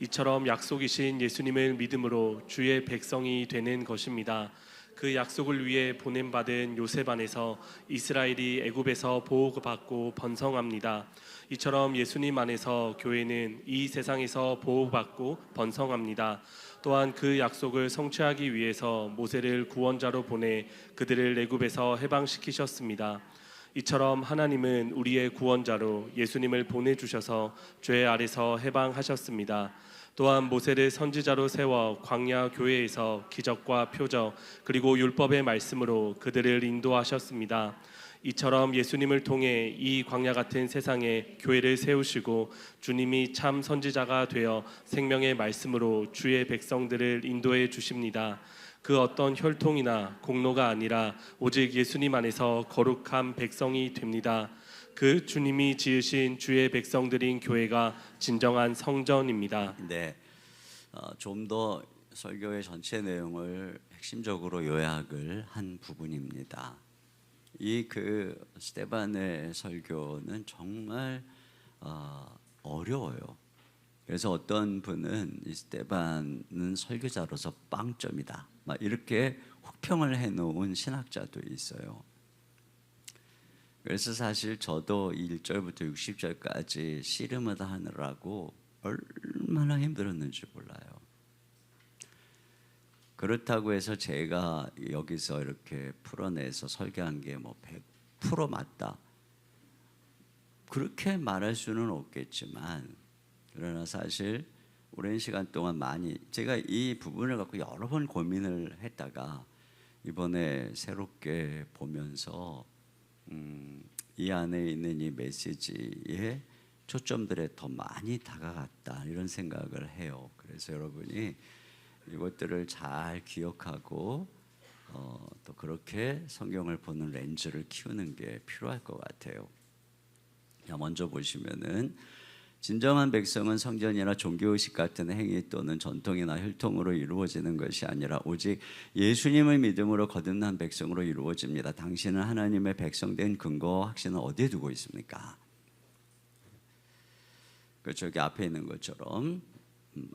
이처럼 약속이신 예수님을 믿음으로 주의 백성이 되는 것입니다. 그 약속을 위해 보냄받은 요셉 안에서 이스라엘이 애굽에서 보호받고 번성합니다. 이처럼 예수님 안에서 교회는 이 세상에서 보호받고 번성합니다. 또한 그 약속을 성취하기 위해서 모세를 구원자로 보내 그들을 애굽에서 해방시키셨습니다. 이처럼 하나님은 우리의 구원자로 예수님을 보내주셔서 죄 아래서 해방하셨습니다. 또한 모세를 선지자로 세워 광야 교회에서 기적과 표적 그리고 율법의 말씀으로 그들을 인도하셨습니다. 이처럼 예수님을 통해 이 광야 같은 세상에 교회를 세우시고 주님이 참 선지자가 되어 생명의 말씀으로 주의 백성들을 인도해 주십니다. 그 어떤 혈통이나 공로가 아니라 오직 예수님 안에서 거룩한 백성이 됩니다. 그 주님이 지으신 주의 백성들인 교회가 진정한 성전입니다.
네, 좀 더 설교의 전체 내용을 핵심적으로 요약을 한 부분입니다. 이 스데반의 설교는 정말 어려워요. 그래서 어떤 분은 이 스데반은 설교자로서 빵점이다, 막 이렇게 혹평을 해놓은 신학자도 있어요. 그래서 사실 저도 1절부터 60절까지 씨름을 하느라고 얼마나 힘들었는지 몰라요. 그렇다고 해서 제가 여기서 이렇게 풀어내서 설교한 게 뭐 100% 맞다, 그렇게 말할 수는 없겠지만, 그러나 사실 오랜 시간 동안 많이 제가 이 부분을 갖고 여러 번 고민을 했다가 이번에 새롭게 보면서 이 안에 있는 이 메시지의 초점들에 더 많이 다가갔다, 이런 생각을 해요. 그래서 여러분이 이것들을 잘 기억하고 또 그렇게 성경을 보는 렌즈를 키우는 게 필요할 것 같아요. 먼저 보시면은 진정한 백성은 성전이나 종교의식 같은 행위 또는 전통이나 혈통으로 이루어지는 것이 아니라 오직 예수님을 믿음으로 거듭난 백성으로 이루어집니다. 당신은 하나님의 백성된 근거와 확신을 어디에 두고 있습니까? 저기 앞에 있는 것처럼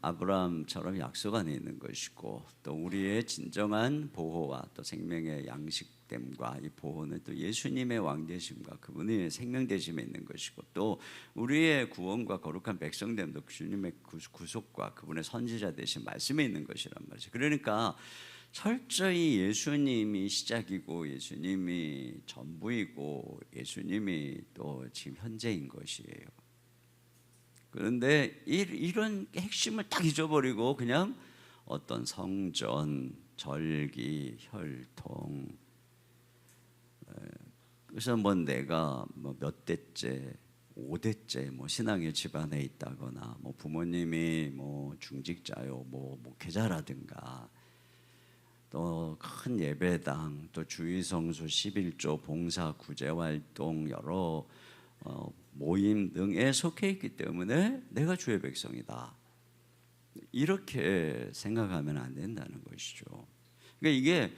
아브라함처럼 약속 안에 있는 것이고, 또 우리의 진정한 보호와 또 생명의 양식됨과 이 보호는 또 예수님의 왕되심과 그분의 생명되심에 있는 것이고, 또 우리의 구원과 거룩한 백성됨도 주님의 구속과 그분의 선지자 되신 말씀에 있는 것이란 말이죠. 그러니까 철저히 예수님이 시작이고 예수님이 전부이고 예수님이 또 지금 현재인 것이에요. 그런데 이런 핵심을 딱 잊어버리고 그냥 어떤 성전, 절기, 혈통, 그래서 뭐 내가 뭐 몇 대째, 5대째 뭐 신앙의 집안에 있다거나 뭐 부모님이 뭐 중직자요, 뭐 목회자라든가, 또 큰 예배당, 또 주의성수 11조, 봉사, 구제활동, 여러 모임 등에 속해 있기 때문에 내가 주의 백성이다, 이렇게 생각하면 안 된다는 것이죠. 그러니까 이게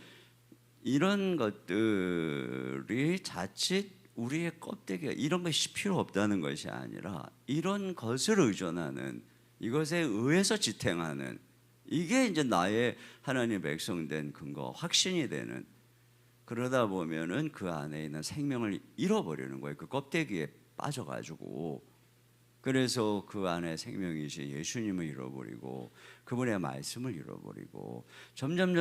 이런 것들이 자칫 우리의 껍데기가 이런 것이 필요 없다는 것이 아니라 이런 것을 의존하는, 이것에 의해서 지탱하는, 이게 이제 나의 하나님의 백성된 근거, 확신이 되는, 그러다 보면은 그 안에 있는 생명을 잃어버리는 거예요. 그 껍데기에 빠져가지고. 그래서 그 안에 생명이시 예수님을 잃어버리고 그분의 말씀을 잃어버리고 점점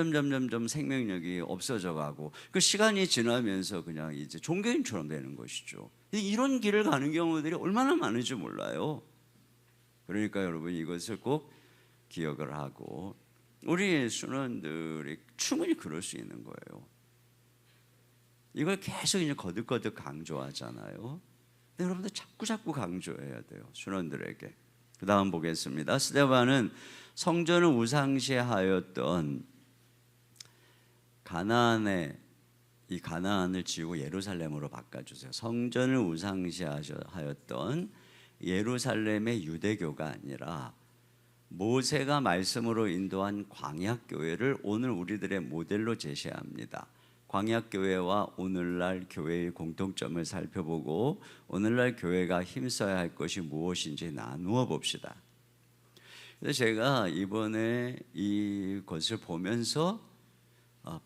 생명력이 없어져가고, 그 시간이 지나면서 그냥 이제 종교인처럼 되는 것이죠. 이런 길을 가는 경우들이 얼마나 많은지 몰라요. 그러니까 여러분 이것을 꼭 기억을 하고, 우리 순원들이 충분히 그럴 수 있는 거예요. 이걸 계속 이제 거듭거듭 강조하잖아요. 근데 여러분들 자꾸 강조해야 돼요, 순원들에게. 그 다음 보겠습니다. 스데반은 성전을 우상시하였던 가나안의 이 가나안을 지우고 예루살렘으로 바꿔주세요. 성전을 우상시하였던 예루살렘의 유대교가 아니라 모세가 말씀으로 인도한 광야교회를 오늘 우리들의 모델로 제시합니다. 광야교회와 오늘날 교회의 공통점을 살펴보고 오늘날 교회가 힘써야 할 것이 무엇인지 나누어 봅시다. 그래서 제가 이번에 이것을 보면서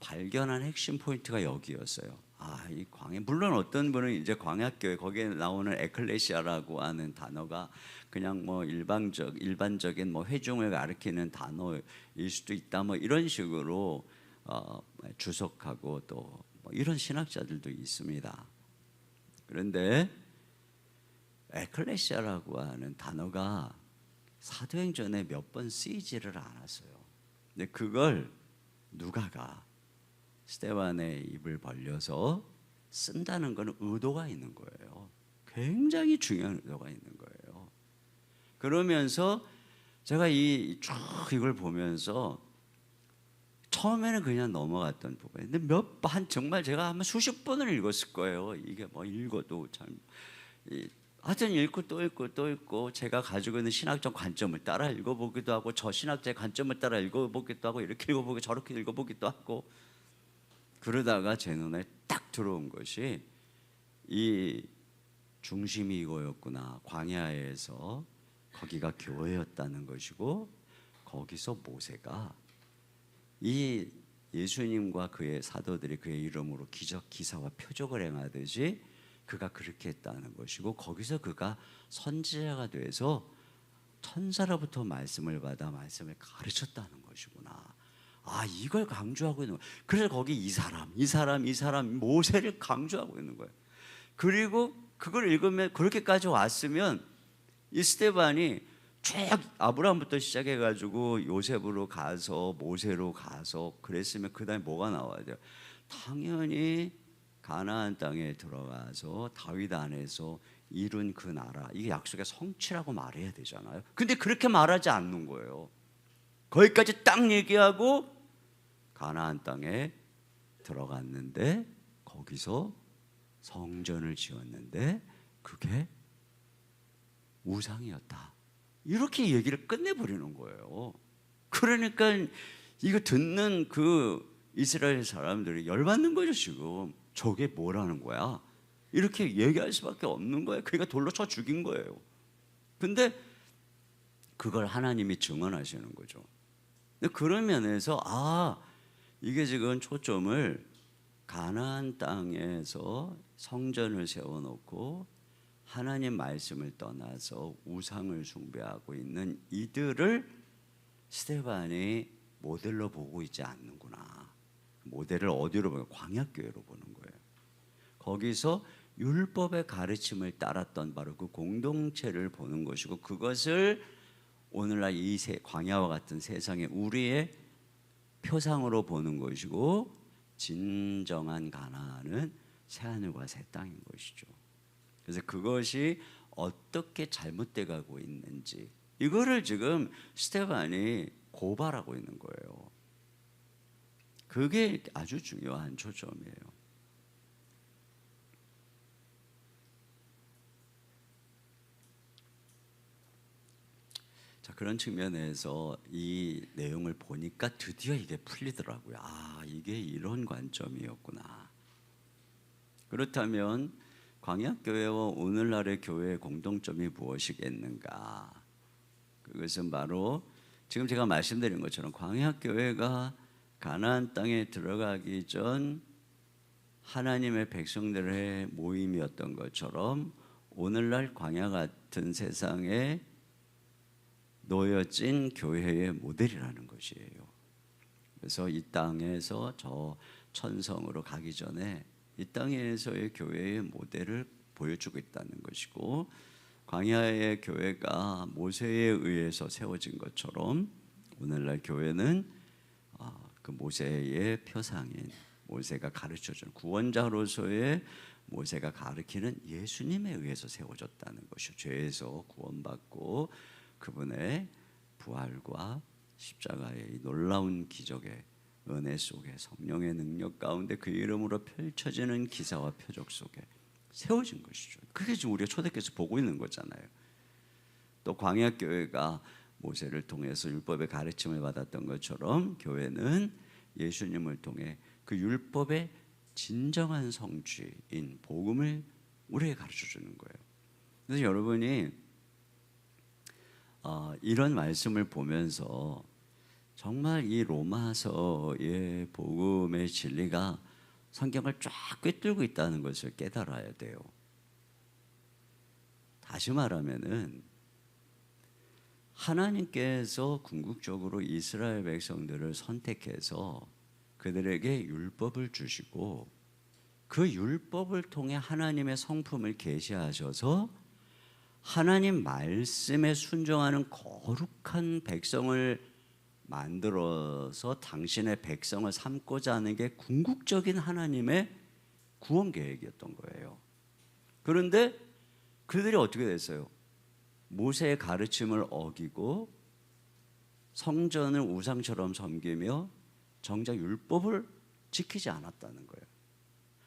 발견한 핵심 포인트가 여기였어요. 이 광야, 물론 어떤 분은 이제 광야교회 거기에 나오는 에클레시아라고 하는 단어가 그냥 뭐 일반적인 뭐 회중을 가리키는 단어일 수도 있다, 뭐 이런 식으로 주석하고 또 뭐 이런 신학자들도 있습니다. 그런데 에클레시아라고 하는 단어가 사도행전에 몇 번 쓰이지를 않았어요. 근데 그걸 누가가 스데반의 입을 벌려서 쓴다는 건 의도가 있는 거예요. 굉장히 중요한 의도가 있는 거예요. 그러면서 제가 이걸 보면서 처음에는 그냥 넘어갔던 부분인데 정말 제가 한 수십 번을 읽었을 거예요. 이게 뭐 읽어도 참 하여튼 읽고 또 읽고 또 읽고 제가 가지고 있는 신학적 관점을 따라 읽어보기도 하고 저 신학자의 관점을 따라 읽어보기도 하고 이렇게 읽어보기 저렇게 읽어보기도 하고 그러다가 제 눈에 딱 들어온 것이 이 중심이 이거였구나. 광야에서 거기가 교회였다는 것이고 거기서 모세가 이 예수님과 그의 사도들이 그의 이름으로 기적, 기사와 표적을 행하듯이 그가 그렇게 했다는 것이고 거기서 그가 선지자가 돼서 천사로부터 말씀을 받아 말씀을 가르쳤다는 것이구나. 이걸 강조하고 있는 거예요. 그래서 거기 이 사람 모세를 강조하고 있는 거예요. 그리고 그걸 읽으면 그렇게까지 왔으면 이 스데반이 쭉 아브라함부터 시작해가지고 요셉으로 가서 모세로 가서 그랬으면 그 다음에 뭐가 나와야 돼요? 당연히 가나안 땅에 들어가서 다윗 안에서 이룬 그 나라, 이게 약속의 성취라고 말해야 되잖아요. 근데 그렇게 말하지 않는 거예요. 거기까지 딱 얘기하고 가나안 땅에 들어갔는데 거기서 성전을 지었는데 그게 우상이었다. 이렇게 얘기를 끝내버리는 거예요. 그러니까 이거 듣는 그 이스라엘 사람들이 열받는 거죠. 지금 저게 뭐라는 거야? 이렇게 얘기할 수밖에 없는 거예요. 그러니까 돌로 쳐 죽인 거예요. 근데 그걸 하나님이 증언하시는 거죠. 근데 그런 면에서 이게 지금 초점을 가나안 땅에서 성전을 세워놓고 하나님 말씀을 떠나서 우상을 숭배하고 있는 이들을 스데반이 모델로 보고 있지 않는구나. 모델을 어디로 보면 광야교회로 보는 거예요. 거기서 율법의 가르침을 따랐던 바로 그 공동체를 보는 것이고 그것을 오늘날 이 광야와 같은 세상에 우리의 표상으로 보는 것이고 진정한 가나안은 새하늘과 새 땅인 것이죠. 그래서 그것이 어떻게 잘못돼 가고 있는지 이거를 지금 스데반이 고발하고 있는 거예요. 그게 아주 중요한 초점이에요. 자, 그런 측면에서 이 내용을 보니까 드디어 이게 풀리더라고요. 이게 이런 관점이었구나. 그렇다면 광야교회와 오늘날의 교회의 공통점이 무엇이겠는가? 그것은 바로 지금 제가 말씀드린 것처럼 광야교회가 가나안 땅에 들어가기 전 하나님의 백성들의 모임이었던 것처럼 오늘날 광야 같은 세상에 놓여진 교회의 모델이라는 것이에요. 그래서 이 땅에서 저 천성으로 가기 전에 이 땅에서의 교회의 모델을 보여주고 있다는 것이고 광야의 교회가 모세에 의해서 세워진 것처럼 오늘날 교회는 그 모세의 표상인 모세가 가르쳐준 구원자로서의 모세가 가르치는 예수님에 의해서 세워졌다는 것이죠. 죄에서 구원받고 그분의 부활과 십자가의 이 놀라운 기적의 은혜 속에 성령의 능력 가운데 그 이름으로 펼쳐지는 기사와 표적 속에 세워진 것이죠. 그게 지금 우리가 초대교회에서 보고 있는 거잖아요. 또 광야교회가 모세를 통해서 율법의 가르침을 받았던 것처럼 교회는 예수님을 통해 그 율법의 진정한 성취인 복음을 우리에게 가르쳐 주는 거예요. 그래서 여러분이 이런 말씀을 보면서 정말 이 로마서의 복음의 진리가 성경을 쫙 꿰뚫고 있다는 것을 깨달아야 돼요. 다시 말하면은 하나님께서 궁극적으로 이스라엘 백성들을 선택해서 그들에게 율법을 주시고 그 율법을 통해 하나님의 성품을 계시하셔서 하나님 말씀에 순종하는 거룩한 백성을 만들어서 당신의 백성을 삼고자 하는 게 궁극적인 하나님의 구원 계획이었던 거예요. 그런데 그들이 어떻게 됐어요? 모세의 가르침을 어기고 성전을 우상처럼 섬기며 정작 율법을 지키지 않았다는 거예요.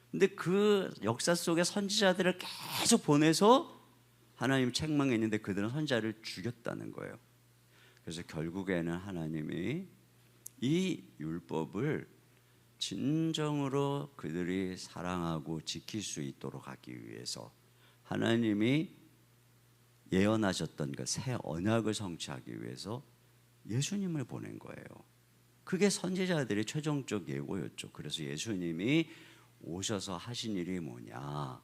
근데 그 역사 속에 선지자들을 계속 보내서 하나님 책망했는데 그들은 선지자를 죽였다는 거예요. 그래서 결국에는 하나님이 이 율법을 진정으로 그들이 사랑하고 지킬 수 있도록 하기 위해서 하나님이 예언하셨던 그 새 언약을 성취하기 위해서 예수님을 보낸 거예요. 그게 선지자들의 최종적 예고였죠. 그래서 예수님이 오셔서 하신 일이 뭐냐?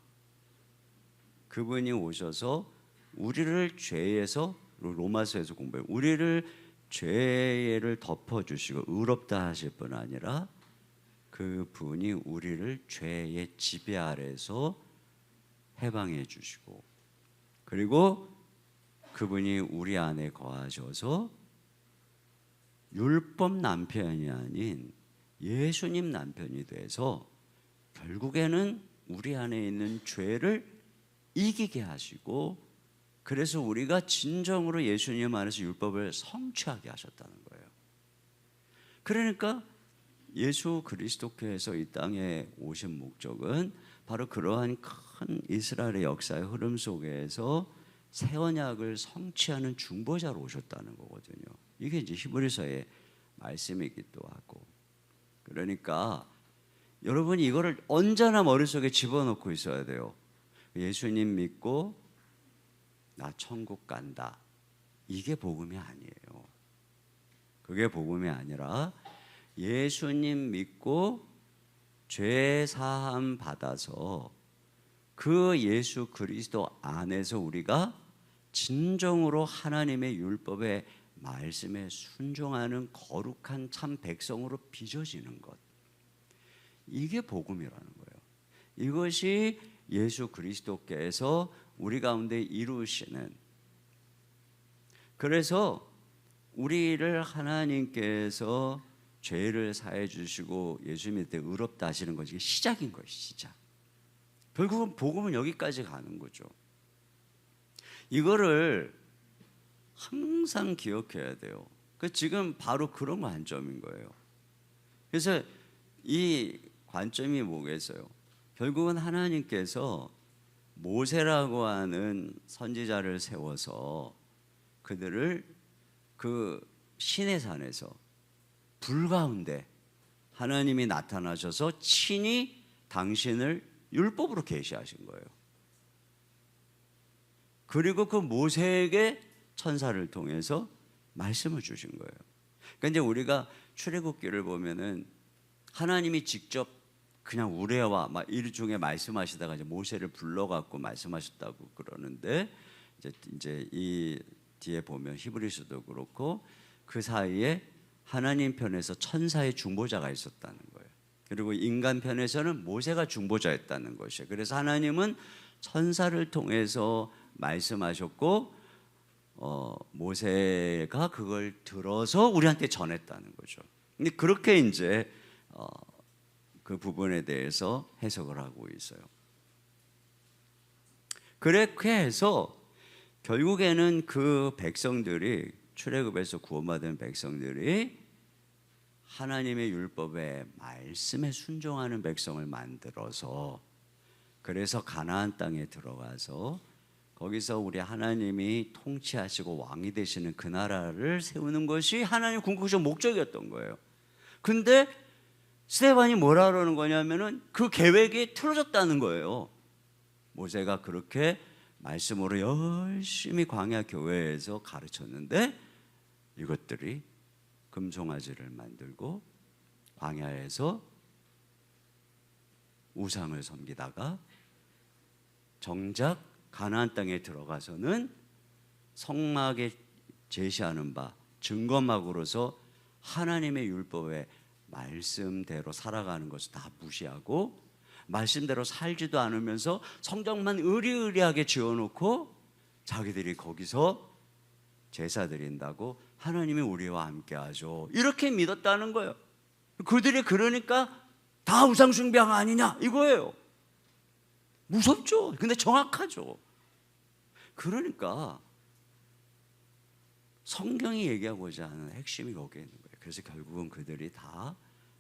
그분이 오셔서 우리를 죄에서, 로마서에서 공부해요. 우리를 죄를 덮어주시고 의롭다 하실 뿐 아니라 그분이 우리를 죄의 지배 아래서 해방해 주시고 그리고 그분이 우리 안에 거하셔서 율법 남편이 아닌 예수님 남편이 돼서 결국에는 우리 안에 있는 죄를 이기게 하시고 그래서 우리가 진정으로 예수님 안에서 율법을 성취하게 하셨다는 거예요. 그러니까 예수 그리스도께서 이 땅에 오신 목적은 바로 그러한 큰 이스라엘의 역사의 흐름 속에서 새 언약을 성취하는 중보자로 오셨다는 거거든요. 이게 이제 히브리서의 말씀이기도 하고. 그러니까 여러분이 이거를 언제나 머릿속에 집어넣고 있어야 돼요. 예수님 믿고 나 천국 간다. 이게 복음이 아니에요. 그게 복음이 아니라 예수님 믿고 죄 사함 받아서 그 예수 그리스도 안에서 우리가 진정으로 하나님의 율법의 말씀에 순종하는 거룩한 참 백성으로 빚어지는 것. 이게 복음이라는 거예요. 이것이 예수 그리스도께서 우리 가운데 이루시는. 그래서 우리를 하나님께서 죄를 사해 주시고 예수님의 때 의롭다 하시는 것이 시작인 거예요. 시작. 결국은 복음은 여기까지 가는 거죠. 이거를 항상 기억해야 돼요. 지금 바로 그런 관점인 거예요. 그래서 이 관점이 뭐겠어요? 결국은 하나님께서 모세라고 하는 선지자를 세워서 그들을 그 신의 산에서 불 가운데 하나님이 나타나셔서 친히 당신을 율법으로 계시하신 거예요. 그리고 그 모세에게 천사를 통해서 말씀을 주신 거예요. 그러니까 이제 우리가 출애굽기를 보면은 하나님이 직접 그냥 우레와 막 일중에 말씀하시다가 이제 모세를 불러갖고 말씀하셨다고 그러는데 이제 이 뒤에 보면 히브리서도 그렇고 그 사이에 하나님 편에서 천사의 중보자가 있었다는 거예요. 그리고 인간 편에서는 모세가 중보자였다는 것이에요. 그래서 하나님은 천사를 통해서 말씀하셨고 모세가 그걸 들어서 우리한테 전했다는 거죠. 근데 그렇게 이제 그 부분에 대해서 해석을 하고 있어요. 그렇게 해서 결국에는 그 백성들이 출애굽에서 구원받은 백성들이 하나님의 율법의 말씀에 순종하는 백성을 만들어서 그래서 가나안 땅에 들어가서 거기서 우리 하나님이 통치하시고 왕이 되시는 그 나라를 세우는 것이 하나님 궁극적 목적이었던 거예요. 근데 스데반이 뭐라 그러는 거냐면은 그 계획이 틀어졌다는 거예요. 모세가 그렇게 말씀으로 열심히 광야 교회에서 가르쳤는데 이것들이 금송아지를 만들고 광야에서 우상을 섬기다가 정작 가나안 땅에 들어가서는 성막에 제시하는 바 증거막으로서 하나님의 율법의 말씀대로 살아가는 것을 다 무시하고 말씀대로 살지도 않으면서 성전만 의리의리하게 지어놓고 자기들이 거기서 제사 드린다고 하나님이 우리와 함께하죠 이렇게 믿었다는 거예요. 그들이 그러니까 다 우상숭배가 아니냐 이거예요. 무섭죠. 근데 정확하죠. 그러니까 성경이 얘기하고자 하는 핵심이 거기에 있는 거예요. 그래서 결국은 그들이 다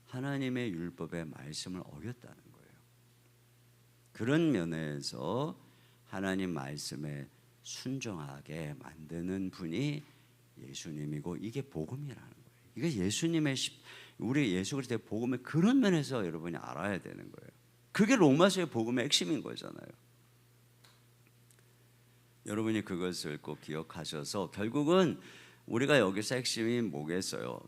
하나님의 율법의 말씀을 어겼다는 거예요. 그런 면에서 하나님 말씀에 순종하게 만드는 분이 예수님이고 이게 복음이라는 거예요. 이게 예수님의 우리 예수 그리스도의 복음의 그런 면에서 여러분이 알아야 되는 거예요. 그게 로마서의 복음의 핵심인 거잖아요. 여러분이 그것을 꼭 기억하셔서 결국은 우리가 여기서 핵심이 뭐겠어요?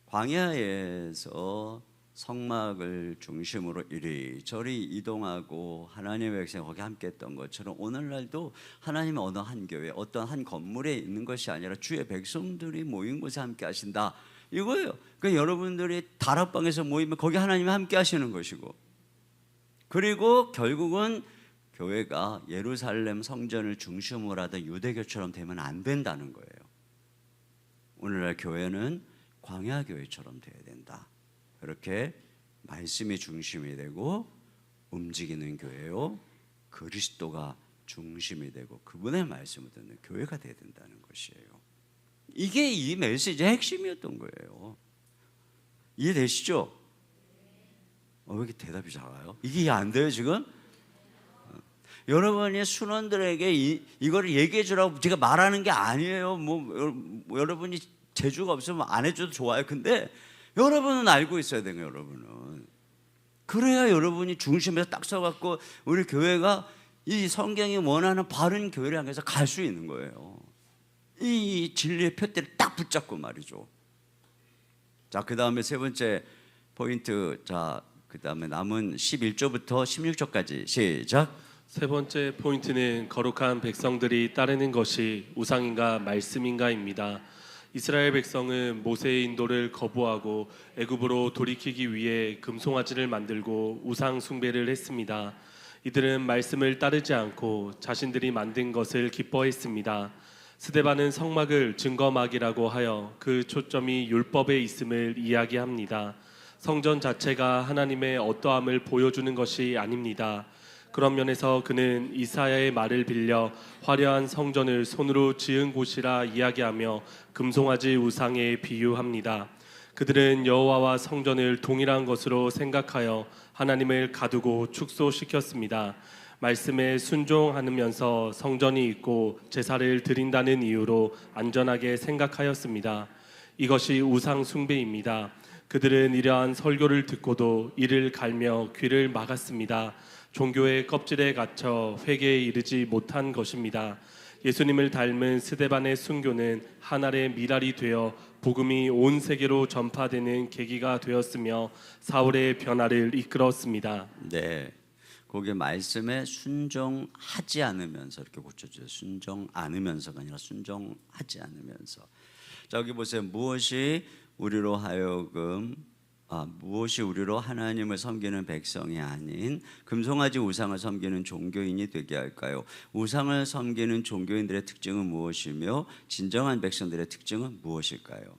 광야에서 성막을 중심으로 이리저리 이동하고 하나님의 백성이 거기 함께 했던 것처럼 오늘날도 하나님의 어느 한 교회 어떤 한 건물에 있는 것이 아니라 주의 백성들이 모인 곳에 함께 하신다 이거예요. 그러니까 여러분들이 다락방에서 모이면 거기 하나님이 함께 하시는 것이고 그리고 결국은 교회가 예루살렘 성전을 중심으로 하던 유대교처럼 되면 안 된다는 거예요. 오늘날 교회는 광야교회처럼 돼야 된다. 그렇게 말씀이 중심이 되고 움직이는 교회요 그리스도가 중심이 되고 그분의 말씀을 듣는 교회가 돼야 된다는 것이에요. 이게 이 메시지의 핵심이었던 거예요. 이해되시죠? 왜 이렇게 대답이 작아요? 이게 이해 안 돼요 지금? 여러분이 순원들에게 이거를 얘기해 주라고 제가 말하는 게 아니에요. 여러분이 재주가 없으면 안 해줘도 좋아요. 근데 여러분은 알고 있어야 돼요. 여러분은 그래야 여러분이 중심에서 딱 서갖고 우리 교회가 이 성경이 원하는 바른 교회를 향해서 갈 수 있는 거예요. 이 진리의 표대를 딱 붙잡고 말이죠. 자, 그 다음에 세 번째 포인트. 자, 그 다음에 남은 11조부터 16조까지 시작.
세 번째 포인트는 거룩한 백성들이 따르는 것이 우상인가 말씀인가입니다. 이스라엘 백성은 모세의 인도를 거부하고 애굽으로 돌이키기 위해 금송아지를 만들고 우상 숭배를 했습니다. 이들은 말씀을 따르지 않고 자신들이 만든 것을 기뻐했습니다. 스데반은 성막을 증거막이라고 하여 그 초점이 율법에 있음을 이야기합니다. 성전 자체가 하나님의 어떠함을 보여주는 것이 아닙니다. 그런 면에서 그는 이사야의 말을 빌려 화려한 성전을 손으로 지은 곳이라 이야기하며 금송아지 우상에 비유합니다. 그들은 여호와와 성전을 동일한 것으로 생각하여 하나님을 가두고 축소시켰습니다. 말씀에 순종하면서 성전이 있고 제사를 드린다는 이유로 안전하게 생각하였습니다. 이것이 우상 숭배입니다. 그들은 이러한 설교를 듣고도 이를 갈며 귀를 막았습니다. 종교의 껍질에 갇혀 회개에 이르지 못한 것입니다. 예수님을 닮은 스데반의 순교는 하늘의 미랄이 되어 복음이 온 세계로 전파되는 계기가 되었으며 사울의 변화를 이끌었습니다.
네, 거기 말씀에 순종하지 않으면서 이렇게 고쳐줘요. 순종 않으면서가 아니라 순종하지 않으면서. 자, 여기 보세요. 무엇이 우리로 하나님을 섬기는 백성이 아닌 금송아지 우상을 섬기는 종교인이 되게 할까요? 우상을 섬기는 종교인들의 특징은 무엇이며 진정한 백성들의 특징은 무엇일까요?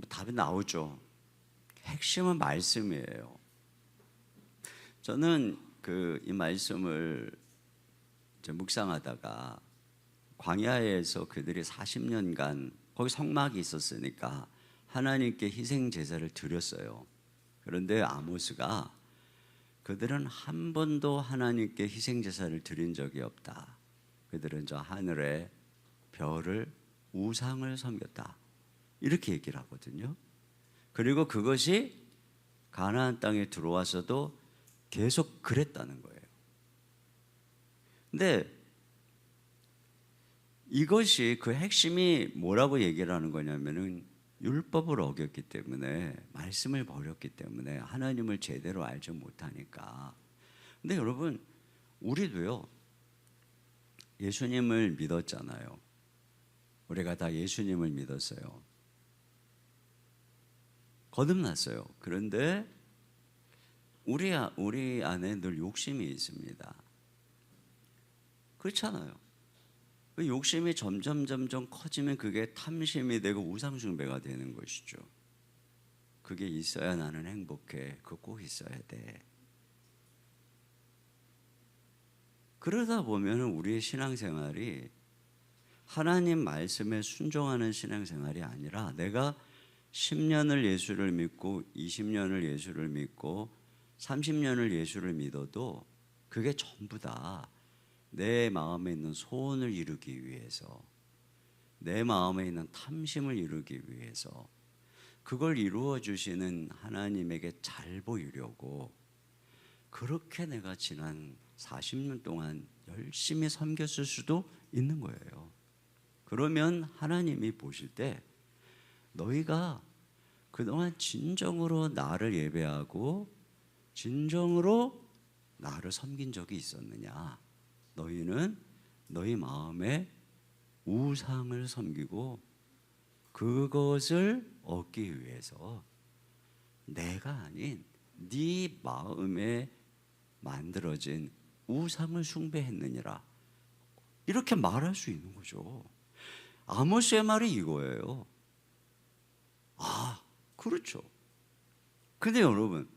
답이 나오죠. 핵심은 말씀이에요. 저는 이 말씀을 묵상하다가 광야에서 그들이 40년간 거기 성막이 있었으니까 하나님께 희생 제사를 드렸어요. 그런데 아모스가 그들은 한 번도 하나님께 희생제사를 드린 적이 없다. 그들은 저 하늘의 별을 우상을 섬겼다. 이렇게 얘기를 하거든요. 그리고 그것이 가나안 땅에 들어와서도 계속 그랬다는 거예요. 근데 이것이 그 핵심이 뭐라고 얘기를 하는 거냐면은 율법을 어겼기 때문에, 말씀을 버렸기 때문에 하나님을 제대로 알지 못하니까. 근데 여러분, 우리도요, 예수님을 믿었잖아요. 우리가 다 예수님을 믿었어요. 거듭났어요. 그런데 우리 안에 늘 욕심이 있습니다. 그렇잖아요. 그 욕심이 점점 커지면 그게 탐심이 되고 우상숭배가 되는 것이죠. 그게 있어야 나는 행복해. 그거 꼭 있어야 돼. 그러다 보면 우리의 신앙생활이 하나님 말씀에 순종하는 신앙생활이 아니라, 내가 10년을 예수를 믿고 20년을 예수를 믿고 30년을 예수를 믿어도 그게 전부 다 내 마음에 있는 소원을 이루기 위해서, 내 마음에 있는 탐심을 이루기 위해서, 그걸 이루어 주시는 하나님에게 잘 보이려고 그렇게 내가 지난 40년 동안 열심히 섬겼을 수도 있는 거예요. 그러면 하나님이 보실 때, 너희가 그동안 진정으로 나를 예배하고 진정으로 나를 섬긴 적이 있었느냐? 너희는 너희 마음에 우상을 섬기고 그것을 얻기 위해서 내가 아닌 네 마음에 만들어진 우상을 숭배했느니라. 이렇게 말할 수 있는 거죠. 아모스의 말이 이거예요. 아, 그렇죠. 근데 여러분,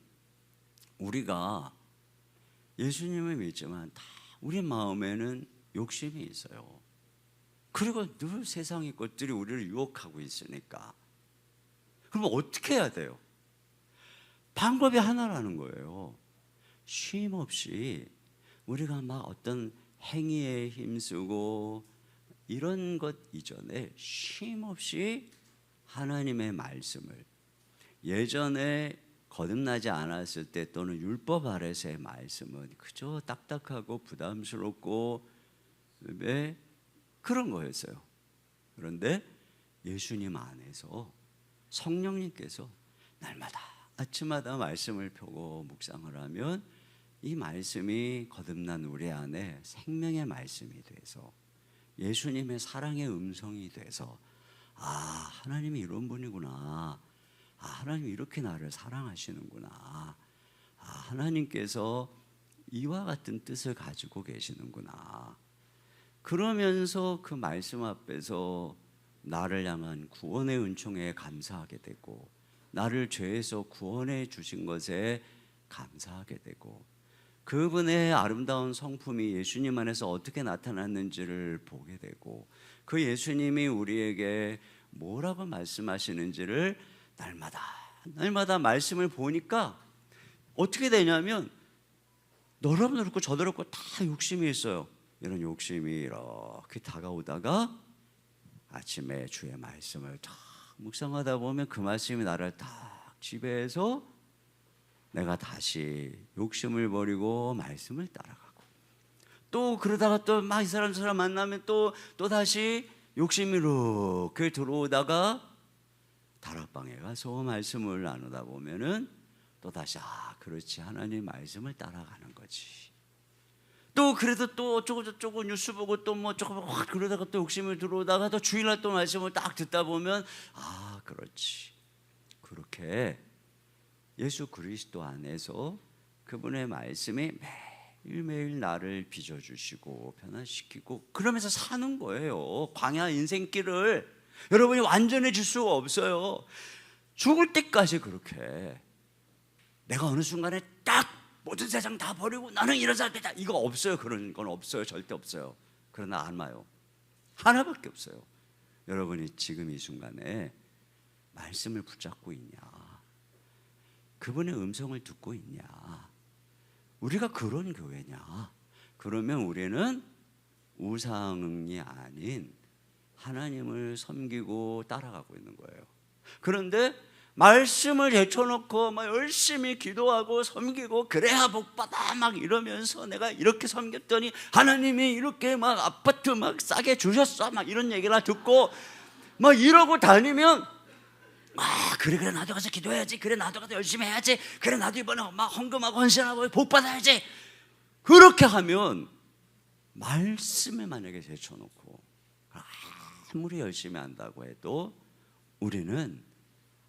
우리가 예수님을 믿지만 다 우리 마음에는 욕심이 있어요. 그리고 늘 세상의 것들이 우리를 유혹하고 있으니까. 그럼 어떻게 해야 돼요? 방법이 하나라는 거예요. 쉼 없이 우리가 막 어떤 행위에 힘쓰고 이런 것 이전에 쉼 없이 하나님의 말씀을, 예전에 거듭나지 않았을 때 또는 율법 아래서의 말씀은 그저 딱딱하고 부담스럽고 그런 거였어요. 그런데 예수님 안에서 성령님께서 날마다 아침마다 말씀을 펴고 묵상을 하면 이 말씀이 거듭난 우리 안에 생명의 말씀이 돼서, 예수님의 사랑의 음성이 돼서, 아, 하나님이 이런 분이구나. 아, 하나님이 이렇게 나를 사랑하시는구나. 아, 하나님께서 이와 같은 뜻을 가지고 계시는구나. 그러면서 그 말씀 앞에서 나를 향한 구원의 은총에 감사하게 되고, 나를 죄에서 구원해 주신 것에 감사하게 되고, 그분의 아름다운 성품이 예수님 안에서 어떻게 나타났는지를 보게 되고, 그 예수님이 우리에게 뭐라고 말씀하시는지를 날마다 말씀을 보니까 어떻게 되냐면, 너라도 그렇고 저도 그렇고 다 욕심이 있어요. 이런 욕심이 이렇게 다가오다가 아침에 주의 말씀을 딱 묵상하다 보면 그 말씀이 나를 딱 지배해서 내가 다시 욕심을 버리고 말씀을 따라가고, 또 그러다가 또 막 이 사람 만나면 또 다시 욕심이 이렇게 들어오다가 다락방에 가서 말씀을 나누다 보면은 또 다시 그렇지, 하나님 말씀을 따라가는 거지. 또 그래도 또 어쩌고 뉴스 보고 또 뭐 조금 확 그러다가 또 욕심을 들어오다가 또 주일날 또 말씀을 딱 듣다 보면 그렇지. 그렇게 예수 그리스도 안에서 그분의 말씀이 매일매일 나를 빚어주시고 변화시키고 그러면서 사는 거예요. 광야 인생길을 여러분이 완전해질 수가 없어요. 죽을 때까지 그렇게 내가 어느 순간에 딱 모든 세상 다 버리고 나는 이런 사람이다, 이거 없어요. 그런 건 없어요. 절대 없어요. 그러나 알아요. 하나밖에 없어요. 여러분이 지금 이 순간에 말씀을 붙잡고 있냐, 그분의 음성을 듣고 있냐, 우리가 그런 교회냐? 그러면 우리는 우상이 아닌 하나님을 섬기고 따라가고 있는 거예요. 그런데 말씀을 제쳐놓고 막 열심히 기도하고 섬기고 그래야 복받아 막 이러면서 내가 이렇게 섬겼더니 하나님이 이렇게 막 아파트 막 싸게 주셨어 막 이런 얘기를 듣고 막 이러고 다니면 그래 나도 가서 기도해야지, 그래 나도 가서 열심히 해야지, 그래 나도 이번에 막 헌금하고 헌신하고 복받아야지. 그렇게 하면 말씀을 만약에 제쳐놓고 아무리 열심히 한다고 해도 우리는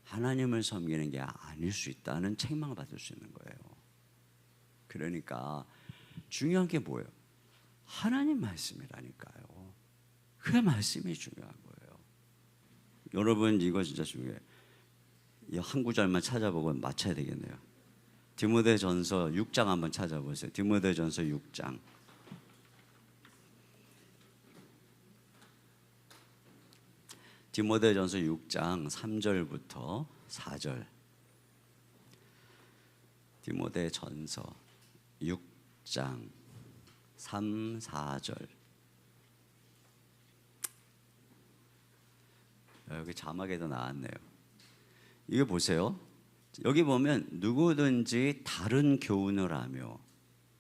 하나님을 섬기는 게 아닐 수 있다는 책망을 받을 수 있는 거예요. 그러니까 중요한 게 뭐예요? 하나님 말씀이라니까요. 그 말씀이 중요한 거예요. 여러분 이거 진짜 중요해요. 이 한 구절만 찾아보고 맞춰야 되겠네요. 디모데전서 6장 한번 찾아보세요. 디모데전서 6장. 디모데전서 6장 3절부터 4절. 디모데전서 6장 3, 4절. 여기 자막에도 나왔네요. 이거 보세요. 여기 보면 누구든지 다른 교훈을 하며,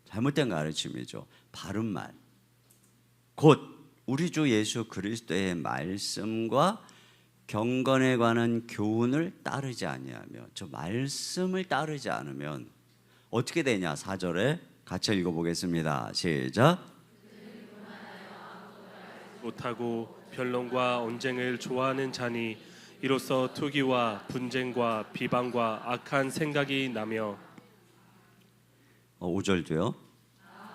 잘못된 가르침이죠. 바른 말, 곧 우리 주 예수 그리스도의 말씀과 경건에 관한 교훈을 따르지 아니하며, 저 말씀을 따르지 않으면 어떻게 되냐? 4절에 같이 읽어보겠습니다. 시작.
못하고 변론과 언쟁을 좋아하는 자니 이로써 투기와 분쟁과 비방과 악한 생각이 나며
5절도요.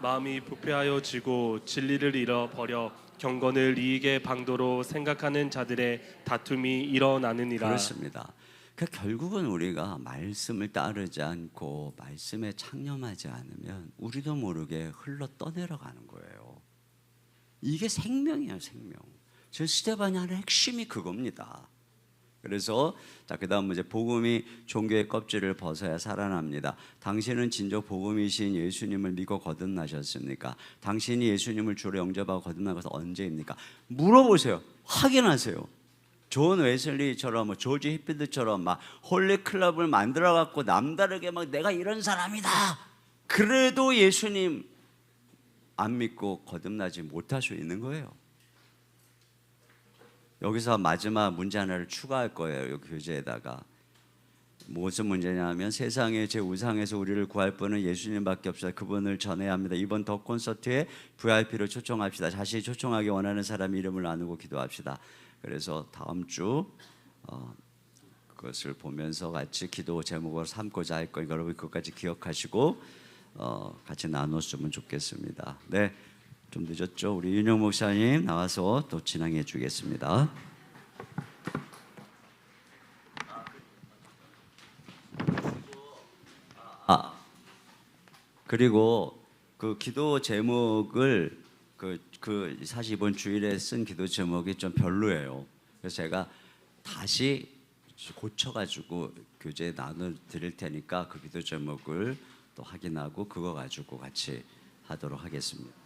마음이 부패하여 지고 진리를 잃어버려 경건을 이익의 방도로 생각하는 자들의 다툼이 일어나느니라.
그렇습니다. 그러니까 결국은 우리가 말씀을 따르지 않고 말씀에 창념하지 않으면 우리도 모르게 흘러 떠내려가는 거예요. 이게 생명이에요, 생명. 저 스데반이 하는 핵심이 그겁니다. 그래서 자, 그다음 이제 복음이 종교의 껍질을 벗어야 살아납니다. 당신은 진정 복음이신 예수님을 믿고 거듭나셨습니까? 당신이 예수님을 주로 영접하고 거듭난 것은 언제입니까? 물어보세요. 확인하세요. 존 웨슬리처럼 조지 히필드처럼 막 홀리 클럽을 만들어 갖고 남다르게 막 내가 이런 사람이다. 그래도 예수님 안 믿고 거듭나지 못할 수 있는 거예요. 여기서 마지막 문제 하나를 추가할 거예요. 여기 교재에다가. 무슨 문제냐면 세상의 제 우상에서 우리를 구할 분은 예수님밖에 없어요. 그분을 전해야 합니다. 이번 더 콘서트에 VIP를 초청합시다. 자신이 초청하기 원하는 사람 이름을 나누고 기도합시다. 그래서 다음 주 그것을 보면서 같이 기도 제목으로 삼고자 할 거니까 여러분 그것까지 기억하시고 같이 나눴으면 좋겠습니다. 네. 좀 늦었죠? 우리 윤영 목사님 나와서 또 진행해 주겠습니다. 그리고 그 기도 제목을 사실 이번 주일에 쓴 기도 제목이 좀 별로예요. 그래서 제가 다시 고쳐가지고 교재에 나눠 드릴 테니까 그 기도 제목을 또 확인하고 그거 가지고 같이 하도록 하겠습니다.